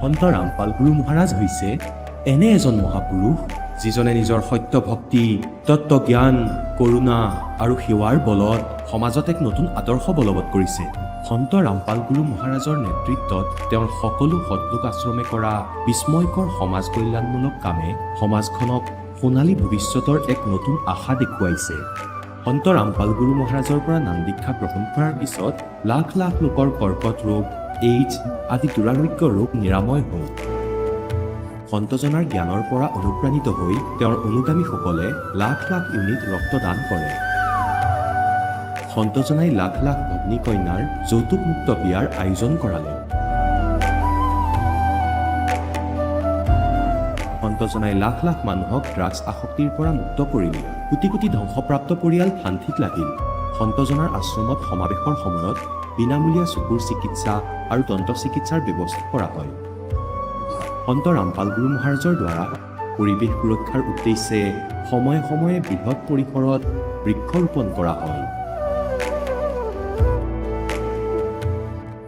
সন্ত ৰামপাল গুৰু মহাৰাজ হৈছে এনে এজন মহাপুৰুষ যিজনে নিজৰ সত্য ভক্তি, তত্ত্বজ্ঞান, কৰোণা আৰু সেৱাৰ বলত সমাজত এক নতুন আদৰ্শ বলবৎ কৰিছে। সন্ত ৰামপাল গুৰু মহাৰাজৰ নেতৃত্বত তেওঁৰ সকলো সৎলোক আশ্ৰমে কৰা বিস্ময়কৰ সমাজ কল্যাণমূলক কামে সমাজখনক সোণালী ভৱিষ্যতৰ এক নতুন আশা দেখুৱাইছে। সন্ত ৰামপাল গুৰু মহাৰাজৰ পৰা নাম দীক্ষা গ্ৰহণ কৰাৰ পিছত লাখ লাখ লোকৰ কৰ্কট ৰোগ, এইডছ আদি দুৰাৰোগ্য ৰোগ নিৰাময় হ'ল। সন্তজনাৰ জ্ঞানৰ পৰা অনুপ্ৰাণিত হৈ তেওঁৰ অনুগামীসকলে লাখ লাখ ইউনিট ৰক্তদান কৰে। সন্তজনাই লাখ লাখ ভগ্নী কন্যাৰ যৌতুকমুক্ত বিয়াৰ আয়োজন কৰালে। সন্তজনাই লাখ লাখ মানুহক ড্ৰাগছ আসক্তিৰ পৰা মুক্ত কৰিলে। কোটি কোটি ধ্বংসপ্ৰাপ্ত পৰিয়াল শান্তিত লাগিল। সন্তজনাৰ আশ্ৰমত সমাৱেশৰ সময়ত বিনামূলীয়া চকুৰ চিকিৎসা আৰু দন্ত চিকিৎসাৰ ব্যৱস্থা কৰা হয়। সন্ত ৰামপাল গুৰু মহাৰাজৰ দ্বাৰা পৰিৱেশ সুৰক্ষাৰ উদ্দেশ্যে সময়ে সময়ে বৃহৎ পৰিসৰত বৃক্ষৰোপণ কৰা হয়।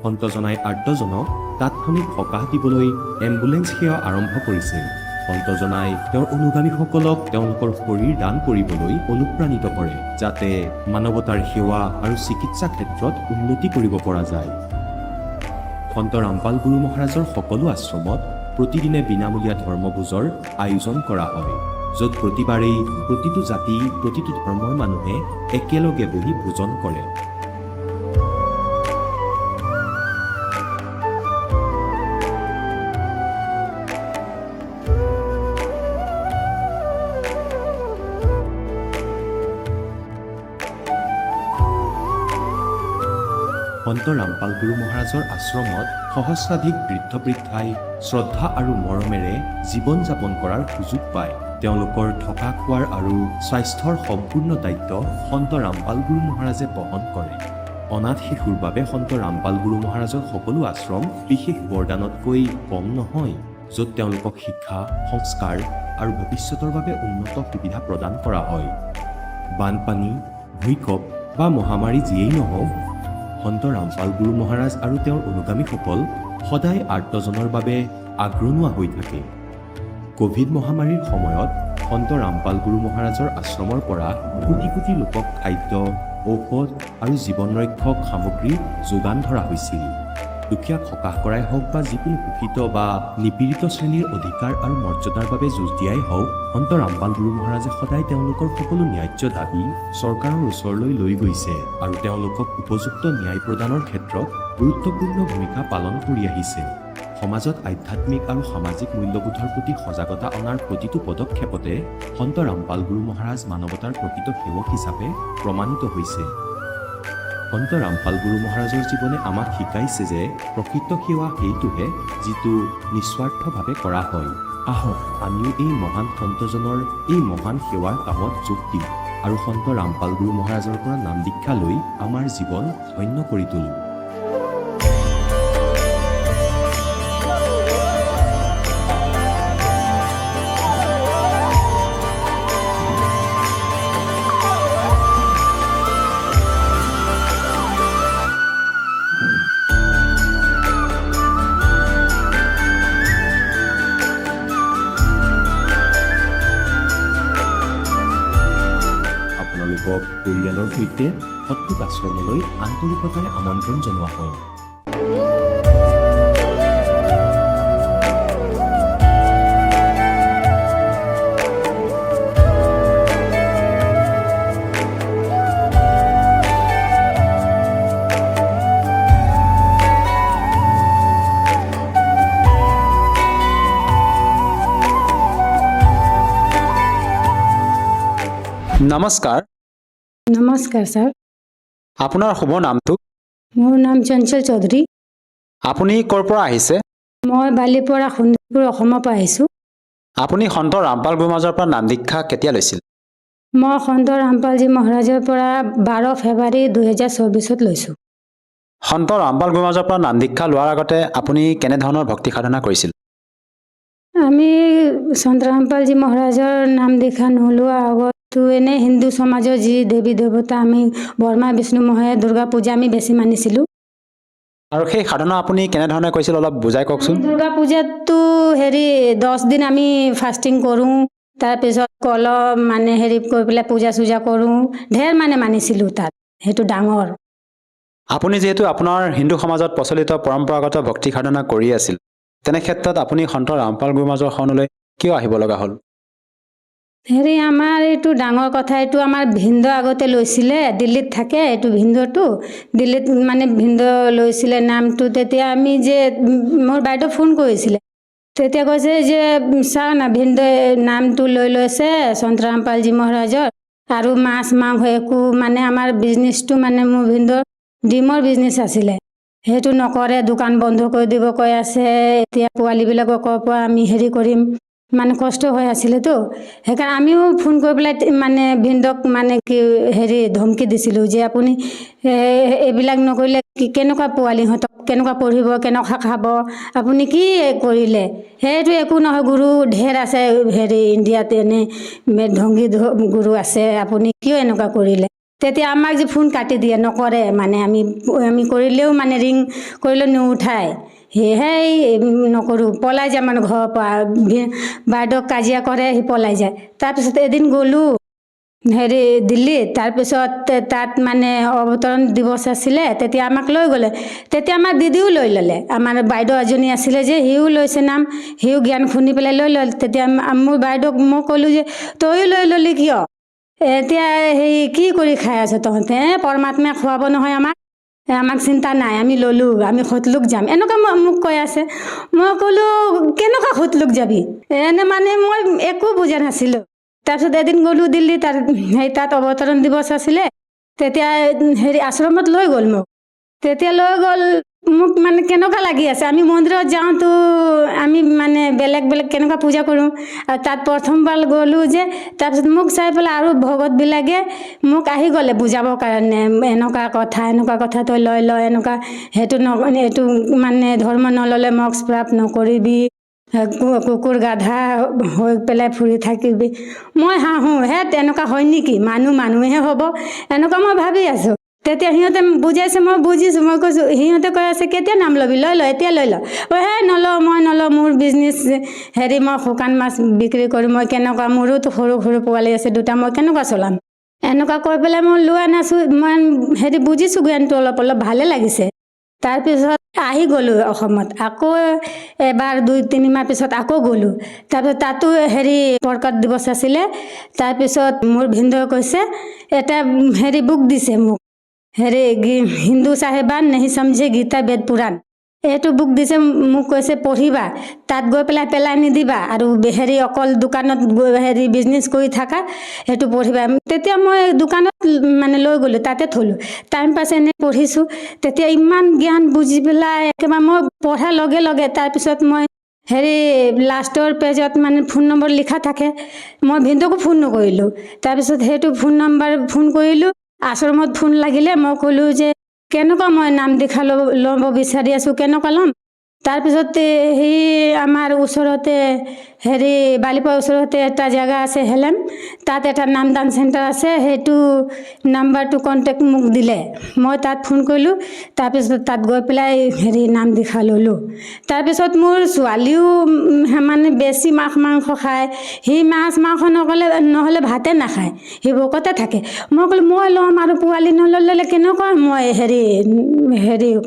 সন্তজনাই আৰ্তজনক তাৎক্ষণিক সকাহ দিবলৈ এম্বুলেন্স সেৱা আৰম্ভ কৰিছিল। সন্তজনাই তেওঁৰ অনুগামীসকলক তেওঁলোকৰ শৰীৰ দান কৰিবলৈ অনুপ্ৰাণিত কৰে, যাতে মানৱতাৰ সেৱা আৰু চিকিৎসা ক্ষেত্ৰত উন্নতি কৰিব পৰা যায়। সন্ত ৰামপাল গুৰু মহাৰাজৰ সকলো আশ্ৰমত প্ৰতিদিনে বিনামূলীয়া ধৰ্মভোজৰ আয়োজন কৰা হয়, য'ত প্ৰতিবাৰেই প্ৰতিটো জাতি, প্ৰতিটো ধৰ্মৰ মানুহে একেলগে বহি ভোজন কৰে। সন্ত ৰামপাল গুৰু মহাৰাজৰ আশ্ৰমত সহস্ৰাধিক বৃদ্ধ বৃদ্ধাই শ্ৰদ্ধা আৰু মৰমেৰে জীৱন যাপন কৰাৰ সুযোগ পায়। তেওঁলোকৰ থকা খোৱাৰ আৰু স্বাস্থ্যৰ সম্পূৰ্ণ দায়িত্ব সন্ত ৰামপাল গুৰু মহাৰাজে বহন কৰে। অনাথ শিশুৰ বাবে সন্ত ৰামপাল গুৰু মহাৰাজৰ সকলো আশ্ৰম বিশেষ বৰদানতকৈ কম নহয়, য'ত তেওঁলোকক শিক্ষা, সংস্কাৰ আৰু ভৱিষ্যতৰ বাবে উন্নত সুবিধা প্ৰদান কৰা হয়। বানপানী, ভূঁইকঁপ বা মহামাৰী যিয়েই নহওক, সন্ত ৰামপাল গুৰু মহাৰাজ আৰু তেওঁৰ অনুগামীসকল সদায় আৰ্তজনৰ বাবে আগৰণুৱা হৈ থাকে। ক'ভিড মহামাৰীৰ সময়ত সন্ত ৰামপাল গুৰু মহাৰাজৰ আশ্ৰমৰ পৰা কোটি কোটি লোকক খাদ্য, ঔষধ আৰু জীৱন ৰক্ষক সামগ্ৰী যোগান ধৰা হৈছিল। দুখীয়াক সকাহ কৰাই হওক বা যিকোনো শোষিত বা নিপীড়িত শ্ৰেণীৰ অধিকাৰ আৰু মৰ্যাদাৰ বাবে যুঁজ দিয়াই হওক, সন্ত ৰামপাল গুৰু মহাৰাজে সদায় তেওঁলোকৰ সকলো ন্যায্য দাবী চৰকাৰৰ ওচৰলৈ লৈ গৈছে আৰু তেওঁলোকক উপযুক্ত ন্যায় প্ৰদানৰ ক্ষেত্ৰত গুৰুত্বপূৰ্ণ ভূমিকা পালন কৰি আহিছে। সমাজত আধ্যাত্মিক আৰু সামাজিক মূল্যবোধৰ প্ৰতি সজাগতা অনাৰ প্ৰতিটো পদক্ষেপতে সন্ত ৰামপাল গুৰু মহাৰাজ মানৱতাৰ প্ৰকৃত সেৱক হিচাপে প্ৰমাণিত হৈছে। সন্ত ৰামপাল গুৰু মহাৰাজৰ জীৱনে আমাক শিকাইছে যে প্ৰকৃত সেৱা সেইটোহে যিটো নিস্বাৰ্থভাৱে কৰা হয়। আহক আমিও এই মহান সন্তজনৰ এই মহান সেৱাৰ কামত যোগ দিওঁ আৰু সন্ত ৰামপাল গুৰু মহাৰাজৰ পৰা নাম দীক্ষা লৈ আমাৰ জীৱন ধন্য কৰি তোলোঁ। আপোনালোকক পৰিয়ালৰ সৈতে সৎলোক আশ্ৰমলৈ আন্তৰিকতাৰে আমন্ত্ৰণ জনোৱা হয়। নমস্কাৰ। নমস্কাৰ ছাৰ। আপোনাৰ শুভ নামটো? মোৰ নাম চঞ্চল চৌধুৰী। আপুনি ক'ৰ পৰা আহিছে? মই বালিপৰা শোণিতপুৰ অসমৰ পৰা আহিছোঁ। আপুনি সন্ত ৰামপাল গুৰু মহাৰাজৰ পৰা নাম দীক্ষা কেতিয়া লৈছিল? মই সন্ত ৰামপালজী মহাৰাজৰ পৰা 12 ফেব্ৰুৱাৰী 2024 লৈছোঁ। সন্ত ৰামপাল গুৰু মহাৰাজৰ পৰা নাম দীক্ষা লোৱাৰ আগতে আপুনি কেনেধৰণৰ ভক্তি সাধনা কৰিছিল? আমি সন্ত ৰামপালজী মহাৰাজৰ নাম দীক্ষা নোলোৱা আগতো এনে হিন্দু সমাজৰ যি দেৱী দেৱতা আমি ব্ৰহ্মা বিষ্ণু মহে দুৰ্গা পূজা আমি বেছি মানিছিলোঁ। আৰু সেই সাধনা আপুনি কেনেধৰণে কৰিছিল অলপ বুজাই কওকচোন। দুৰ্গা পূজাততো 10 দিন আমি ফাষ্টিং কৰোঁ, তাৰপিছত কলহ মানে কৰি পেলাই পূজা চূজা কৰোঁ, ঢেৰ মানিছিলোঁ তাত, সেইটো ডাঙৰ। আপুনি যিহেতু আপোনাৰ হিন্দু সমাজত প্ৰচলিত পৰম্পৰাগত ভক্তি সাধনা কৰি আছিল, তেনে ক্ষেত্ৰত আপুনি সন্ত ৰামপাল গুৰুমাজৰ শৰণলৈ কিয় আহিব লগা হ'ল? আমাৰ এইটো ডাঙৰ কথা, এইটো আমাৰ ভিনদেউ আগতে লৈছিলে, দিল্লীত থাকে এইটো ভিনদেউটো, দিল্লীত মানে ভিনদেউ লৈছিলে নামটো। তেতিয়া আমি যে মোৰ বাইদেউ ফোন কৰিছিলে, তেতিয়া কৈছে যে চাওঁ না ভিনদেউ নামটো লৈ লৈছে সন্ত ৰামপালজী মহাৰাজৰ, আৰু মাছ মাংস একো মানে আমাৰ বিজনেছটো মানে মোৰ ভিনদেউৰ ডিমৰ বিজনেছ আছিলে, সেইটো নকৰে, দোকান বন্ধ কৰি দিব কৈ আছে। এতিয়া পোৱালীবিলাকৰ পৰা আমি কৰিম, মানে কষ্ট হৈ আছিলেতো, সেইকাৰণে আমিও ফোন কৰি পেলাই মানে ভিনদেউক মানে কি ধমকি দিছিলোঁ যে আপুনি এইবিলাক নকৰিলে কেনেকুৱা পোৱালীহঁতক কেনেকুৱা পঢ়িব, কেনেকুৱা খাব, আপুনি কি কৰিলে? সেইটো একো নহয়, গুৰু ঢেৰ আছে ইণ্ডিয়াত, এনে ঢংগী গুৰু আছে, আপুনি কিয় এনেকুৱা কৰিলে? তেতিয়া আমাক যে ফোন কাটি দিয়ে, নকৰে, মানে আমি কৰিলেও মানে ৰিং কৰিলেও নুঠায়, সেয়েহে নকৰোঁ, পলাই যায় মানে ঘৰৰ পৰা, বাইদেউক কাজিয়া কৰে, সি পলাই যায়। তাৰপিছত এদিন গ'লোঁ দিল্লীত, তাৰপিছত তাত মানে অৱতৰণ দিৱস আছিলে, তেতিয়া আমাক লৈ গ'লে, তেতিয়া আমাৰ দিদিও লৈ ল'লে, আমাৰ বাইদেউ এজনী আছিলে যে সিও লৈছে নাম, সিও জ্ঞান শুনি পেলাই লৈ ল'লে। তেতিয়া মোৰ বাইদেউক মই ক'লোঁ যে তয়ো লৈ ল'লি কিয়? এতিয়া কি কৰি খাই আছ তহঁতে? পৰমাত্মাই খুৱাব নহয় আমাক চিন্তা নাই, আমি ল'লোঁ, আমি সতলোক যাম, এনেকুৱা মোক কৈ আছে। মই ক'লোঁ কেনেকুৱা সতলোক যাবি? মানে মই একো বুজা নাছিলোঁ। তাৰপিছত এদিন গ'লোঁ দিল্লী, তাত অৱতৰণ দিৱস আছিলে, তেতিয়া আশ্ৰমত লৈ গ'ল মোক। তেতিয়া লৈ গ'ল মোক, মানে কেনেকুৱা লাগি আছে, আমি মন্দিৰত যাওঁতো আমি মানে বেলেগ কেনেকুৱা পূজা কৰোঁ, আৰু তাত প্ৰথমবাৰ গ'লোঁ যে, তাৰপিছত মোক চাই পেলাই আৰু ভকতবিলাকে মোক আহি গ'লে বুজাবৰ কাৰণে, এনেকুৱা কথা তই লৈ ল, এনেকুৱা এইটো মানে ধৰ্ম নল'লে মক্ষ প্ৰাপ্ত নকৰিবি, কুকুৰ গাধা হৈ পেলাই ফুৰি থাকিবি। মই হাঁহো, তেনেকুৱা হয় নেকি? মানুহেহে হ'ব, এনেকুৱা মই ভাবি আছোঁ। তেতিয়া সিহঁতে বুজাইছে, মই বুজিছোঁ, মই কৈছোঁ, সিহঁতে কৈ আছে কেতিয়া নাম ল'বি? লৈ ল, এতিয়া লৈ ল। নলওঁ, মই নলওঁ, মোৰ বিজনেছ মই শুকান মাছ বিক্ৰী কৰিম, মই কেনেকুৱা, মোৰোতো সৰু পোৱালি আছে দুটা, মই কেনেকুৱা চলাম? এনেকুৱা কৈ পেলাই মই লোৱা নাছোঁ, মই বুজিছোঁ জ্ঞানটো অলপ ভালে লাগিছে। তাৰপিছত আহি গ'লোঁ অসমত, আকৌ এবাৰ 2-3 মাহ পিছত আকৌ গ'লোঁ। তাৰপিছত তাতো প্ৰকট দিৱস আছিলে। তাৰপিছত মোৰ ভিনদেউয়ে কৈছে, এটা বুক দিছে মোক, হিন্দু চাহেবান নেহি সমঝে গীতা বেদ পুৰাণ, এইটো বুক দিছে মোক, কৈছে পঢ়িবা, তাত গৈ পেলাই নিদিবা, আৰু অকল দোকানত গৈ বিজনেছ কৰি থাকা, সেইটো পঢ়িবা। তেতিয়া মই দোকানত মানে লৈ গ'লোঁ, তাতে থলোঁ, টাইম পাছ এনে পঢ়িছোঁ। তেতিয়া ইমান জ্ঞান বুজি পেলাই একেবাৰে মই পঢ়াৰ লগে লগে, তাৰপিছত মই লাষ্টৰ পেজত মানে ফোন নম্বৰ লিখা থাকে, মই ভিনদেউকো ফোন নকৰিলোঁ। তাৰপিছত সেইটো ফোন নম্বৰ ফোন কৰিলোঁ, আশ্ৰমত ফোন লাগিলে, মই ক'লোঁ যে কেনেকুৱা মই নাম দীক্ষা ল'ব বিচাৰি আছোঁ, কেনেকুৱা ল'ম? তাৰপিছত আমাৰ ওচৰতে বালিপাৰ ওচৰতে এটা জেগা আছে হেলেম, তাত এটা নামদান চেণ্টাৰ আছে, সেইটো নাম্বাৰটো কণ্টেক্ট মোক দিলে, মই তাত ফোন কৰিলোঁ। তাৰপিছত তাত গৈ পেলাই নাম দীক্ষা ল'লোঁ। তাৰপিছত মোৰ ছোৱালীও মানে বেছি মাছ মাংস খায়, সি মাছ মাংস নহ'লে ভাতে নাখায়, সি ভোকতে থাকে। মই ক'লোঁ মই ল'ম, আৰু পোৱালি নল'লে কেনেকুৱা মই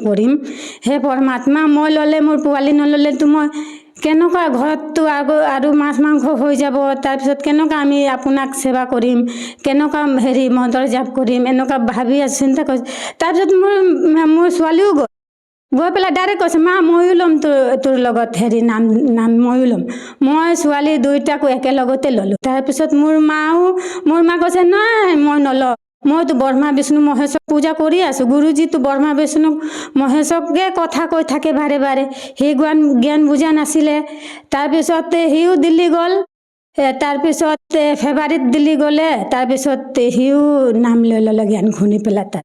কৰিম? হে পৰমাত্মা, মই ল'লে, মোৰ পোৱালি নল'লেতো মই কেনেকুৱা, ঘৰততো আৰু মাছ মাংস হৈ যাব, তাৰপিছত কেনেকুৱা আমি আপোনাক সেৱা কৰিম, কেনেকুৱা মন্ত্ৰ জাপ কৰিম, এনেকুৱা ভাবি আছোঁ, চিন্তা কৰিছোঁ। তাৰপিছত মোৰ ছোৱালীও গৈ পেলাই ডাইৰেক্ট কৈছে, মা ময়ো ল'ম তোৰ লগত নাম ময়ো ল'ম। মই ছোৱালী দুয়োটাকো একেলগতে ল'লোঁ। তাৰপিছত মোৰ মা কৈছে নাই, মই নলওঁ, মইতো ব্ৰহ্মা বিষ্ণু মহেশক পূজা কৰি আছোঁ, গুৰুজীতো ব্ৰহ্মা বিষ্ণু মহেশকে কথা কৈ থাকে বাৰে বাৰে, সি জ্ঞান বুজা নাছিলে। তাৰপিছত সিও দিল্লী গ'ল, তাৰপিছত ফেব্ৰুৱাৰীত দিল্লী গ'লে, তাৰপিছত সিও নাম লৈ ল'লে জ্ঞান শুনি পেলাই তাত।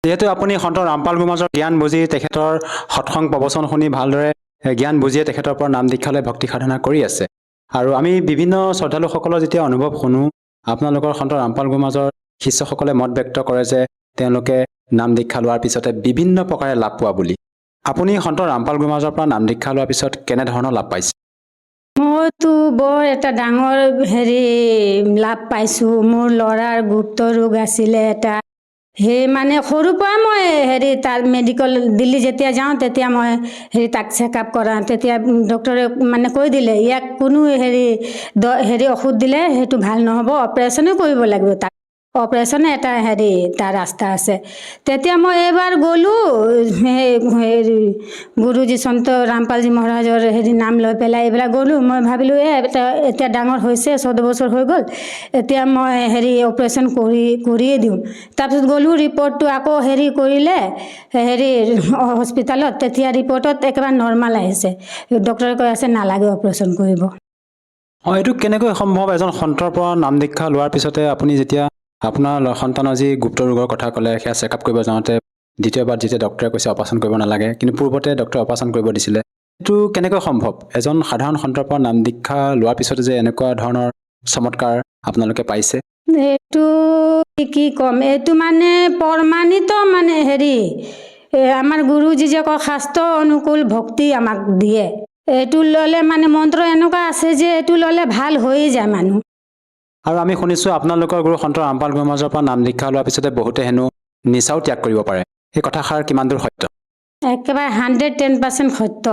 যিহেতু আপুনি সন্ত ৰামপাল গুৰুমাজৰ জ্ঞান বুজি, তেখেতৰ সৎসং প্ৰবচন শুনি ভালদৰে জ্ঞান বুজিয়ে তেখেতৰ পৰা নাম দীক্ষা লৈ ভক্তি সাধনা কৰি আছে, আৰু আমি বিভিন্ন শ্ৰদ্ধালুসকলৰ যেতিয়া অনুভৱ শুনো, আপোনালোকৰ সন্ত ৰামপাল গুৰুমাজৰ শিষ্যসকলে মত ব্যক্ত কৰে যে তেওঁলোকে নাম দীক্ষা লোৱাৰ পিছতে বিভিন্ন প্ৰকাৰে লাভ পোৱা বুলি। আপুনি সন্ত ৰামপাল গুৰুমাজৰ পৰা নাম দীক্ষা লোৱাৰ পিছত কেনেধৰণৰ লাভ পাইছে? মইতো বৰ এটা ডাঙৰ লাভ পাইছোঁ। মোৰ ল'ৰাৰ গুপ্ত ৰোগ আছিলে এটা। সেই মানে সৰুৰ পৰা মই তাৰ মেডিকেল দিল্লী যেতিয়া যাওঁ তেতিয়া মই তাক চেকআপ কৰাওঁ। তেতিয়া ডক্টৰে মানে কৈ দিলে ইয়াক কোনো ঔষধ দিলে সেইটো ভাল নহ'ব, অপাৰেশ্যনে কৰিব লাগিব তাক। অপাৰেশ্যনে এটা তাৰ ৰাস্তা আছে। তেতিয়া মই এইবাৰ গ'লোঁ গুৰুজী সন্ত ৰামপালজী মহাৰাজৰ নাম লৈ পেলাই এইবিলাক গ'লোঁ। মই ভাবিলোঁ এতিয়া ডাঙৰ হৈছে, 14 বছৰ হৈ গ'ল, এতিয়া মই অপাৰেশ্যন কৰিয়ে দিওঁ। তাৰপিছত গ'লোঁ, ৰিপৰ্টটো আকৌ কৰিলে হস্পিটেলত। তেতিয়া ৰিপৰ্টত একেবাৰে নৰ্মেল আহিছে। ডক্টৰে কৈ আছে নালাগে অপাৰেশ্যন কৰিব। এইটো কেনেকৈ সম্ভৱ? এজন সন্তৰ পৰা নাম দীক্ষা লোৱাৰ পিছতে আপুনি যেতিয়া আপোনাৰ সন্তানৰ যি গুপ্ত ৰোগৰ কথা ক'লে, সেয়া চেকআপ কৰিব যাওঁতে দ্বিতীয়বাৰ যেতিয়া ডক্টৰে কৈছে অপাৰেশ্যন কৰিব নালাগে, কিন্তু পূৰ্বতে ডক্টৰে অপাৰেশ্যন কৰিব দিছিলে, এইটো কেনেকৈ সম্ভৱ? এজন সাধাৰণ সন্তৰ পৰা নাম দীক্ষা লোৱাৰ পিছতে যে এনেকুৱা ধৰণৰ চমৎকাৰ আপোনালোকে পাইছে? এইটো কি ক'ম, এইটো মানে প্ৰমাণিত মানে আমাৰ গুৰুজী যে কয় শাস্ত্ৰ অনুকূল ভক্তি আমাক দিয়ে। এইটো ল'লে মানে মন্ত্ৰ এনেকুৱা আছে যে এইটো ল'লে ভাল হৈয়ে যায় মানুহ। আৰু আমি শুনিছোঁ আপোনালোকৰ গুৰু সন্ত ৰামপাল গুৰুমাজৰ পৰা নাম দীক্ষা লোৱাৰ পিছতে বহুতে হেনো নিচাও ত্যাগ কৰিব পাৰে। এই কথাষাৰ কিমান দূৰ সত্য? একেবাৰে 110% সত্য।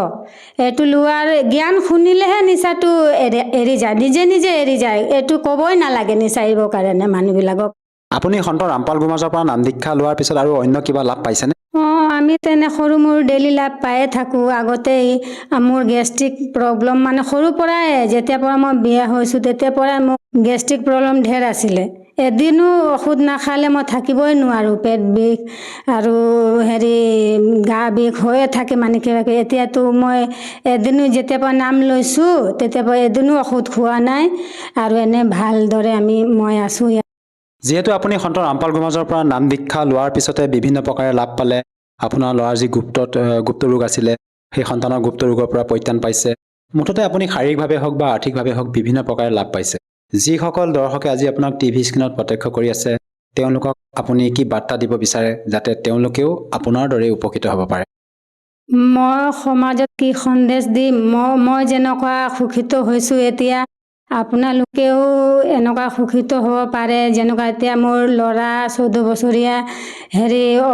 এইটো লোৱাৰ জ্ঞান শুনিলেহে নিচাটো এৰি যায়, নিজে নিজে এৰি যায়। এইটো ক'বই নালাগে নিচা এৰিবৰ কাৰণে মানুহবিলাকক। আপুনি সন্ত ৰামপাল গুৰুমাজৰ পৰা নাম দীক্ষা লোৱাৰ পিছত আৰু অন্য কিবা লাভ পাইছেনে? আমি তেনে সৰু মোৰ ডেইলি লাভ পায়ে থাকোঁ। আগতেই মোৰ গেষ্ট্ৰিক প্ৰব্লেম মানে সৰুৰ পৰাই, যেতিয়াৰ পৰা মই বিয়া হৈছোঁ তেতিয়াৰ পৰাই মোৰ গেষ্ট্ৰিক প্ৰব্লেম ঢেৰ আছিলে। এদিনো ঔষধ নাখালে মই থাকিবই নোৱাৰোঁ। পেট বিষ আৰু গা বিষ হৈয়ে থাকে মানে কিবা কিবি। এতিয়াতো মই এদিনো যেতিয়াৰ পৰা নাম লৈছোঁ তেতিয়াৰ পৰা এদিনো ঔষধ খোৱা নাই আৰু এনে ভালদৰে মই আছোঁ। যিহেতু আপুনি সন্ত ৰামপাল গুৰুমাজৰ পৰা নাম দীক্ষা লোৱাৰ পিছতে বিভিন্ন প্ৰকাৰে লাভ পালে, আপোনাৰ ল'ৰাৰ যি গুপ্ত ৰোগ আছিলে সেই সন্তানৰ গুপ্ত ৰোগৰ পৰা পৰিত্ৰাণ পাইছে, মুঠতে আপুনি শাৰীৰিকভাৱে হওক বা আৰ্থিকভাৱে হওক বিভিন্ন প্ৰকাৰে লাভ পাইছে। যিসকল দৰ্শকে আজি আপোনাক টিভি স্ক্ৰীণত প্ৰত্যক্ষ কৰি আছে, তেওঁলোকক আপুনি কি বাৰ্তা দিব বিচাৰে যাতে তেওঁলোকেও আপোনাৰ দৰে উপকৃত হ'ব পাৰে? মই সমাজত কি সন্দেশ দিম? মই যেনেকুৱা সুখিত হৈছোঁ এতিয়া, আপোনালোকেও এনেকুৱা সুখিত হ'ব পাৰে। যেনেকুৱা এতিয়া মোৰ ল'ৰা 14 বছৰীয়া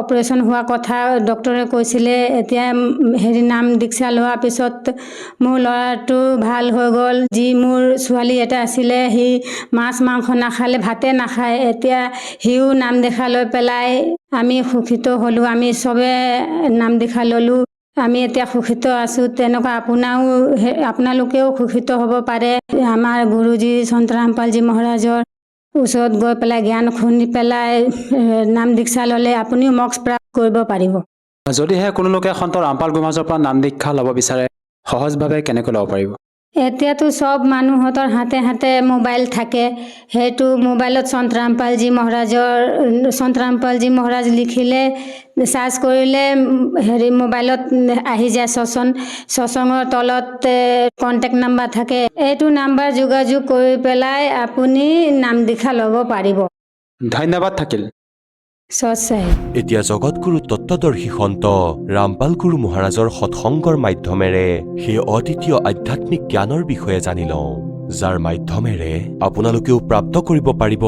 অপাৰেশ্যন হোৱা কথা ডক্টৰে কৈছিলে। এতিয়া নাম দীক্ষা লোৱাৰ পিছত মোৰ ল'ৰাটো ভাল হৈ গ'ল। যি মোৰ ছোৱালী এটা আছিলে, সি মাছ মাংস নাখালে, ভাতে নাখায়, এতিয়া সিও নাম দীক্ষা লৈ পেলাই আমি সুখিত হ'লোঁ। আমি চবে নাম দীক্ষা ল'লোঁ, আমি এতিয়া সুখিত আছোঁ। তেনেকুৱা আপোনালোকেও সুখিত হ'ব পাৰে। আমাৰ গুৰুজী সন্ত ৰামপালজী মহাৰাজৰ ওচৰত গৈ পেলাই জ্ঞান শুনি পেলাই নাম দীক্ষা ল'লে আপুনিও মোক্ষ প্ৰাপ্ত কৰিব পাৰিব। যদিহে কোনো লোকে সন্ত ৰামপাল গুৰুমাজৰ পৰা নাম দীক্ষা ল'ব বিচাৰে, সহজভাৱে কেনেকৈ ল'ব পাৰিব? এতিয়াতো চব মানুহৰ হাতে হাতে মোবাইল থাকে। সেইটো মোবাইলত সন্ত ৰামপালজী মহাৰাজ লিখিলে, চাৰ্চ কৰিলে মোবাইলত আহি যায়। সৎসংগৰ তলত কণ্টেক্ট নাম্বাৰ থাকে। এইটো নাম্বাৰ যোগাযোগ কৰি পেলাই আপুনি নাম দীক্ষা ল'ব পাৰিব। ধন্যবাদ থাকিল। এতিয়া জগতগুৰু তত্ত্বদৰ্শী সন্ত ৰামপাল গুৰু মহাৰাজৰ সৎসংগৰ মাধ্যমেৰে সেই অদ্বিতীয় আধ্যাত্মিক জ্ঞানৰ বিষয়ে জানি লওঁ, যাৰ মাধ্যমেৰে আপোনালোকেও প্ৰাপ্ত কৰিব পাৰিব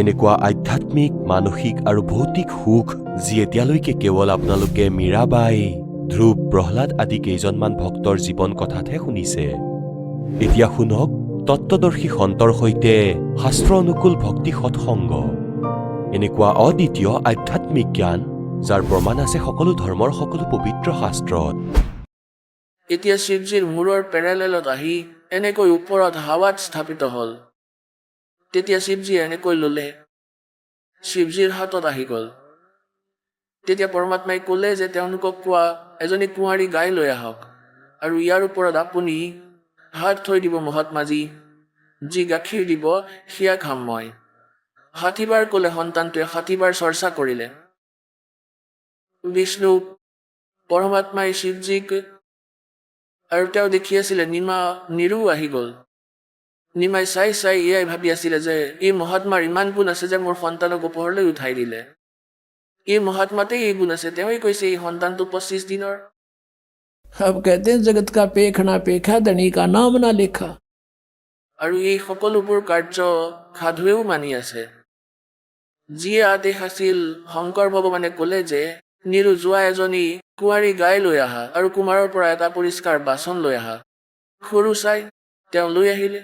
এনেকুৱা আধ্যাত্মিক, মানসিক আৰু ভৌতিক সুখ যি এতিয়ালৈকে কেৱল আপোনালোকে মীৰাবাই, ধ্ৰুৱ, প্ৰহ্লাদ আদি কেইজনমান ভক্তৰ জীৱন কথাতহে শুনিছে। এতিয়া শুনক তত্ত্বদৰ্শী সন্তৰ সৈতে শাস্ত্ৰ অনুকূল ভক্তি সৎসংগ, এনেকুৱা অদ্বিতীয় আধ্যাত্মিক জ্ঞান যাৰ প্ৰমাণ আছে সকলো ধৰ্মৰ সকলো পবিত্ৰ শাস্ত্ৰত। এতিয়া শিৱজীৰ মূৰৰ পেৰেলেলত আহি এনেকৈ ওপৰত হাৱাত স্থাপিত হ'ল। তেতিয়া শিৱজীয়ে এনেকৈ ল'লে, শিৱজীৰ হাতত আহি গ'ল। তেতিয়া পৰমাত্মাই ক'লে যে তেওঁলোকক কোৱা এজনী কুঁৱাৰী গাই লৈ আহক আৰু ইয়াৰ ওপৰত আপুনি হাত থৈ দিব মহাত্মাজী, যি গাখীৰ দিব সেয়া খাম মই। 60 বাৰ ক'লে সন্তানটোৱে, 60 বাৰ চৰ্চা কৰিলে। বিষ্ণু পৰমাত্মাই শিৱজীক আৰু তেওঁ দেখি আছিলে নিৰু আহি গ'ল। নিমাই চাই এয়াই ভাবি আছিলে যে এই মহাত্মাৰ ইমান গুণ আছে যে মোৰ সন্তানক ওপৰলৈ উঠাই দিলে। এই মহাত্মাতেই এই গুণ আছে, তেওঁই কৈছে এই সন্তানটো 25 দিনৰ। अब कहते हैं जगत का पेखना पेखा धनी का नाम ना लेखा। আৰু এই সকলোবোৰ কাৰ্য সাধুৱেও মানি আছে। যিয়ে আদেশ আছিল, শংকৰ ভগৱানে ক'লে যে নিৰুজোৱা এজনী কুঁৱাৰী গাই লৈ আহা আৰু কুমাৰৰ পৰা এটা পৰিষ্কাৰ বাচন লৈ আহা। সৰু চাই তেওঁ লৈ আহিলে।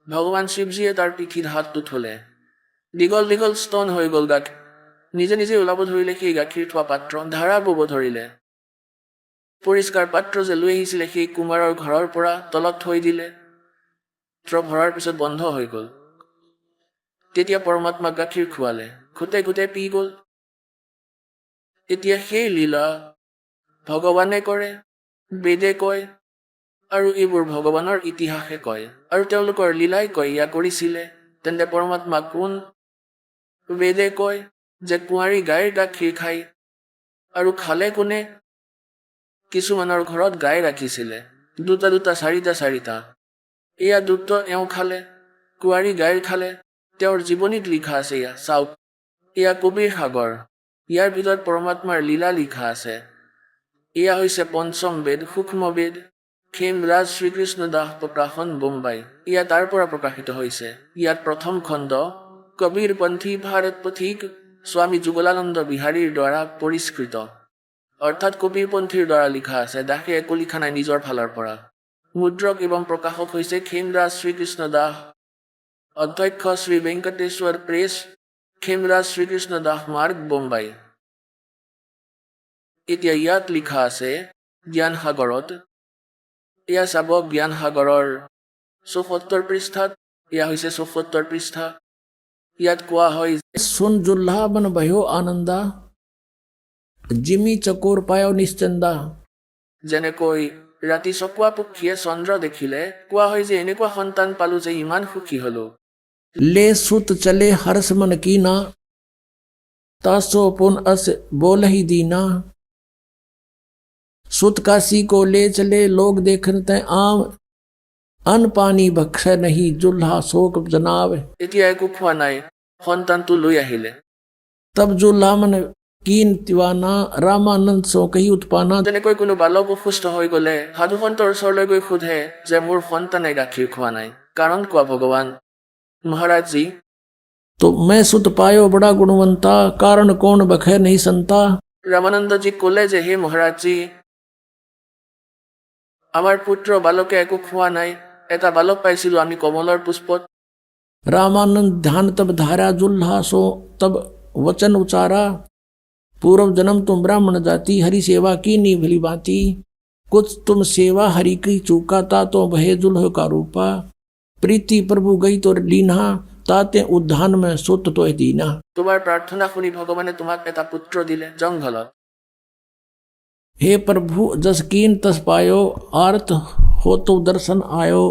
ভগৱান শিৱজীয়ে তাৰ পিঠিত হাতটো থলে। দীঘল দীঘল স্তন হৈ গ'ল গাখীৰ। নিজে নিজে ওলাব ধৰিলে সেই গাখীৰ থোৱা পাত্ৰ, ধাৰা বব ধৰিলে। পৰিষ্কাৰ পাত্ৰ যে লৈ আহিছিলে সেই কুমাৰৰ ঘৰৰ পৰা তলত থৈ দিলে। ভৰাৰ পিছত বন্ধ হৈ গ'ল। তেতিয়া পৰমাত্মাক গাখীৰ খুৱালে, ঘোটে ঘোটে পি গ'ল। এতিয়া সেই লীলা ভগৱানে কৰে, বেদে কয়, আৰু এইবোৰ ভগৱানৰ ইতিহাসে কয়, আৰু তেওঁলোকৰ লীলাই কয় ইয়া কৰিছিলে। তেন্তে পৰমাত্মা কোন? বেদে কয় যে কুঁৱাৰী গাইৰ গাখীৰ খায়, আৰু খালে কোনে? কিছুমানৰ ঘৰত গাই ৰাখিছিলে, দুটা দুটা, চাৰিটা চাৰিটা। এয়া দুটা এওঁ খালে, কুঁৱাৰী গাইৰ খালে। তেওঁৰ জীৱনীত লিখা আছে, এয়া চাওক, এয়া কবিৰ সাগৰ। ইয়াৰ ভিতৰত পৰমাত্মাৰ লীলা লিখা আছে। এয়া হৈছে পঞ্চম বেদ, সূক্ষ্ম বেদ, খেমৰাজ শ্ৰীকৃষ্ণ দাস প্ৰকাশন, বোম্বাই। এয়া তাৰ পৰা প্ৰকাশিত হৈছে। ইয়াত প্ৰথম খণ্ড কবিৰ পন্থী ভাৰত পথিক স্বামী যুগলানন্দ বিহাৰীৰ দ্বাৰা পৰিষ্কৃত, অৰ্থাৎ কবিৰ পন্থীৰ দ্বাৰা লিখা আছে। দাসে একো লিখা নাই নিজৰ ফালৰ পৰা। মুদ্ৰক এবং প্ৰকাশক হৈছে খেমৰাজ শ্ৰীকৃষ্ণ দাস, অধ্যক্ষ শ্ৰী বেংকটেশ্বৰ প্ৰেছ, খেমৰাজ শ্ৰীকৃষ্ণ দাস মাৰ্গ, বোম্বাই। এতিয়া ইয়াত লিখা আছে জ্ঞান সাগৰত। এয়া চাব জ্ঞান সাগৰৰ ৭৪ পৃষ্ঠাত। এয়া হৈছে ৭৪ পৃষ্ঠা। ইয়াত কোৱা হয়, सुन जुल्हा बन भयो आनंदा, जिमी चकोर पायो निश्चंदा। যেনেকৈ ৰাতি চকুৱা পক্ষীয়ে চন্দ্ৰ দেখিলে কোৱা হয় যে এনেকুৱা সন্তান পালো যে ইমান সুখী হলো। ले सुत चले हर्ष मन कीना, तासो पुन अस बोल ही दीना। सुत काशी को ले चले लोग देखते आम, अन पानी बख्शे नहीं जुल्हा शोक जनाव। এতিয়া একো খোৱা নাই, সন্তানটো লৈ আহিলে। तब जुल्हा मन कीन तिवाना, रामानंद सो कही उत्पाना। যেনেকৈ কোনো বালক অসুস্থ হৈ গলে সাধু সন্তৰ ওচৰলৈ গৈ সোধে যে মোৰ সন্তানে গাখীৰ খোৱা নাই, কাৰণ কোৱা ভগৱান মহাৰাজজী। तो मैं सुत पायो बड़ा गुणवंता, कारण कौन बखे नहीं संता। ৰামানন্দজী ক'লে যে হে মহাৰাজজী, আমাৰ পুত্ৰ বালকে একো খোৱা নাই। এটা বালক পাইছিলো আমি কমলৰ পুষ্পত। रामानंद ध्यान तब धारा, जुल्हा सो तब वचन उचारा। पूर्व जन्म तुम ब्राह्मण जाति, हरि सेवा की नी भली बाती। कुछ तुम सेवा हरि की चूकाता, तो भय जुल्ह का रूपा। प्रीति प्रभु गई तो लीना, ताते उद्धान में सुत तो दीना। তোমাৰ প্ৰাৰ্থনা শুনি ভগৱানে তোমাক এটা পুত্ৰ দিলে জংঘলত। हे प्रभु जस कीन तस पायो, आर्त हो तो दर्शन आयो।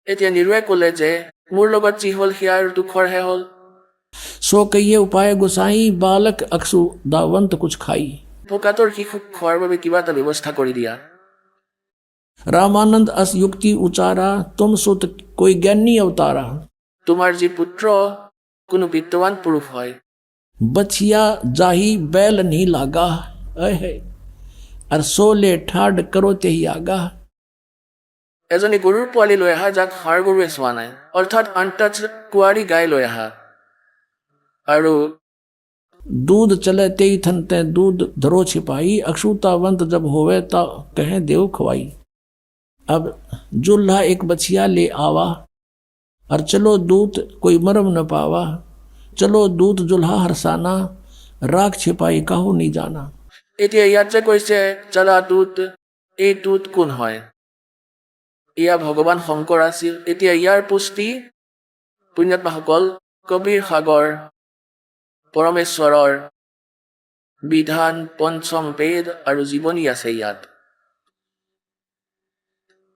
এতিয়া নিৰুৱে ক'লে যে মোৰ লগত যি হ'ল সেয়া আৰু দুখৰহে হ'ল। सो कहिए उपाय गुसाई, बालक अक्षु दावंत कुछ खाई। ভোকাতৰ শিশুক খোৱাৰ বাবে কিবা এটা ব্যৱস্থা কৰি দিয়া। रामानंद अस युक्ति उचारा, तुम सुत कोई ज्ञानी अवतारा। তোমাৰ যি পুত্ৰ কোনো বিদ্যৱান পুৰুষ হয়। बछिया जाही बैल नहीं लागा, अर सोले ठाड करो ते ही आगा। এজনী গৰুৰ পোৱালি লৈ আহা যাক ষাঁড় গৰুৱে চোৱা নাই, অৰ্থাৎ আনটাচ কুঁৱাৰী গাই লৈ আহা। আৰু दूध चले ते ही थनते दूध धरो छिपाई, अक्षुतावंत जब होवे ता कहे देव खवाई। अब जुल्हा एक बछिया ले आवा, और चलो दूत कोई मरम न पावा। चलो दूत जुल्हा हरसाना, राख छिपाई काहू नहीं जाना। এতিয়া ইয়াত যে কৈছে চলা দূত, এই দূত কোন হয়? এয়া ভগৱান শংকৰ আছিল। এতিয়া ইয়াৰ পুষ্টি পুণ্যাত্মাসকল কবিৰ সাগৰ, পৰমেশ্বৰৰ বিধান, পঞ্চম বেদ আৰু জীৱনী আছে ইয়াত।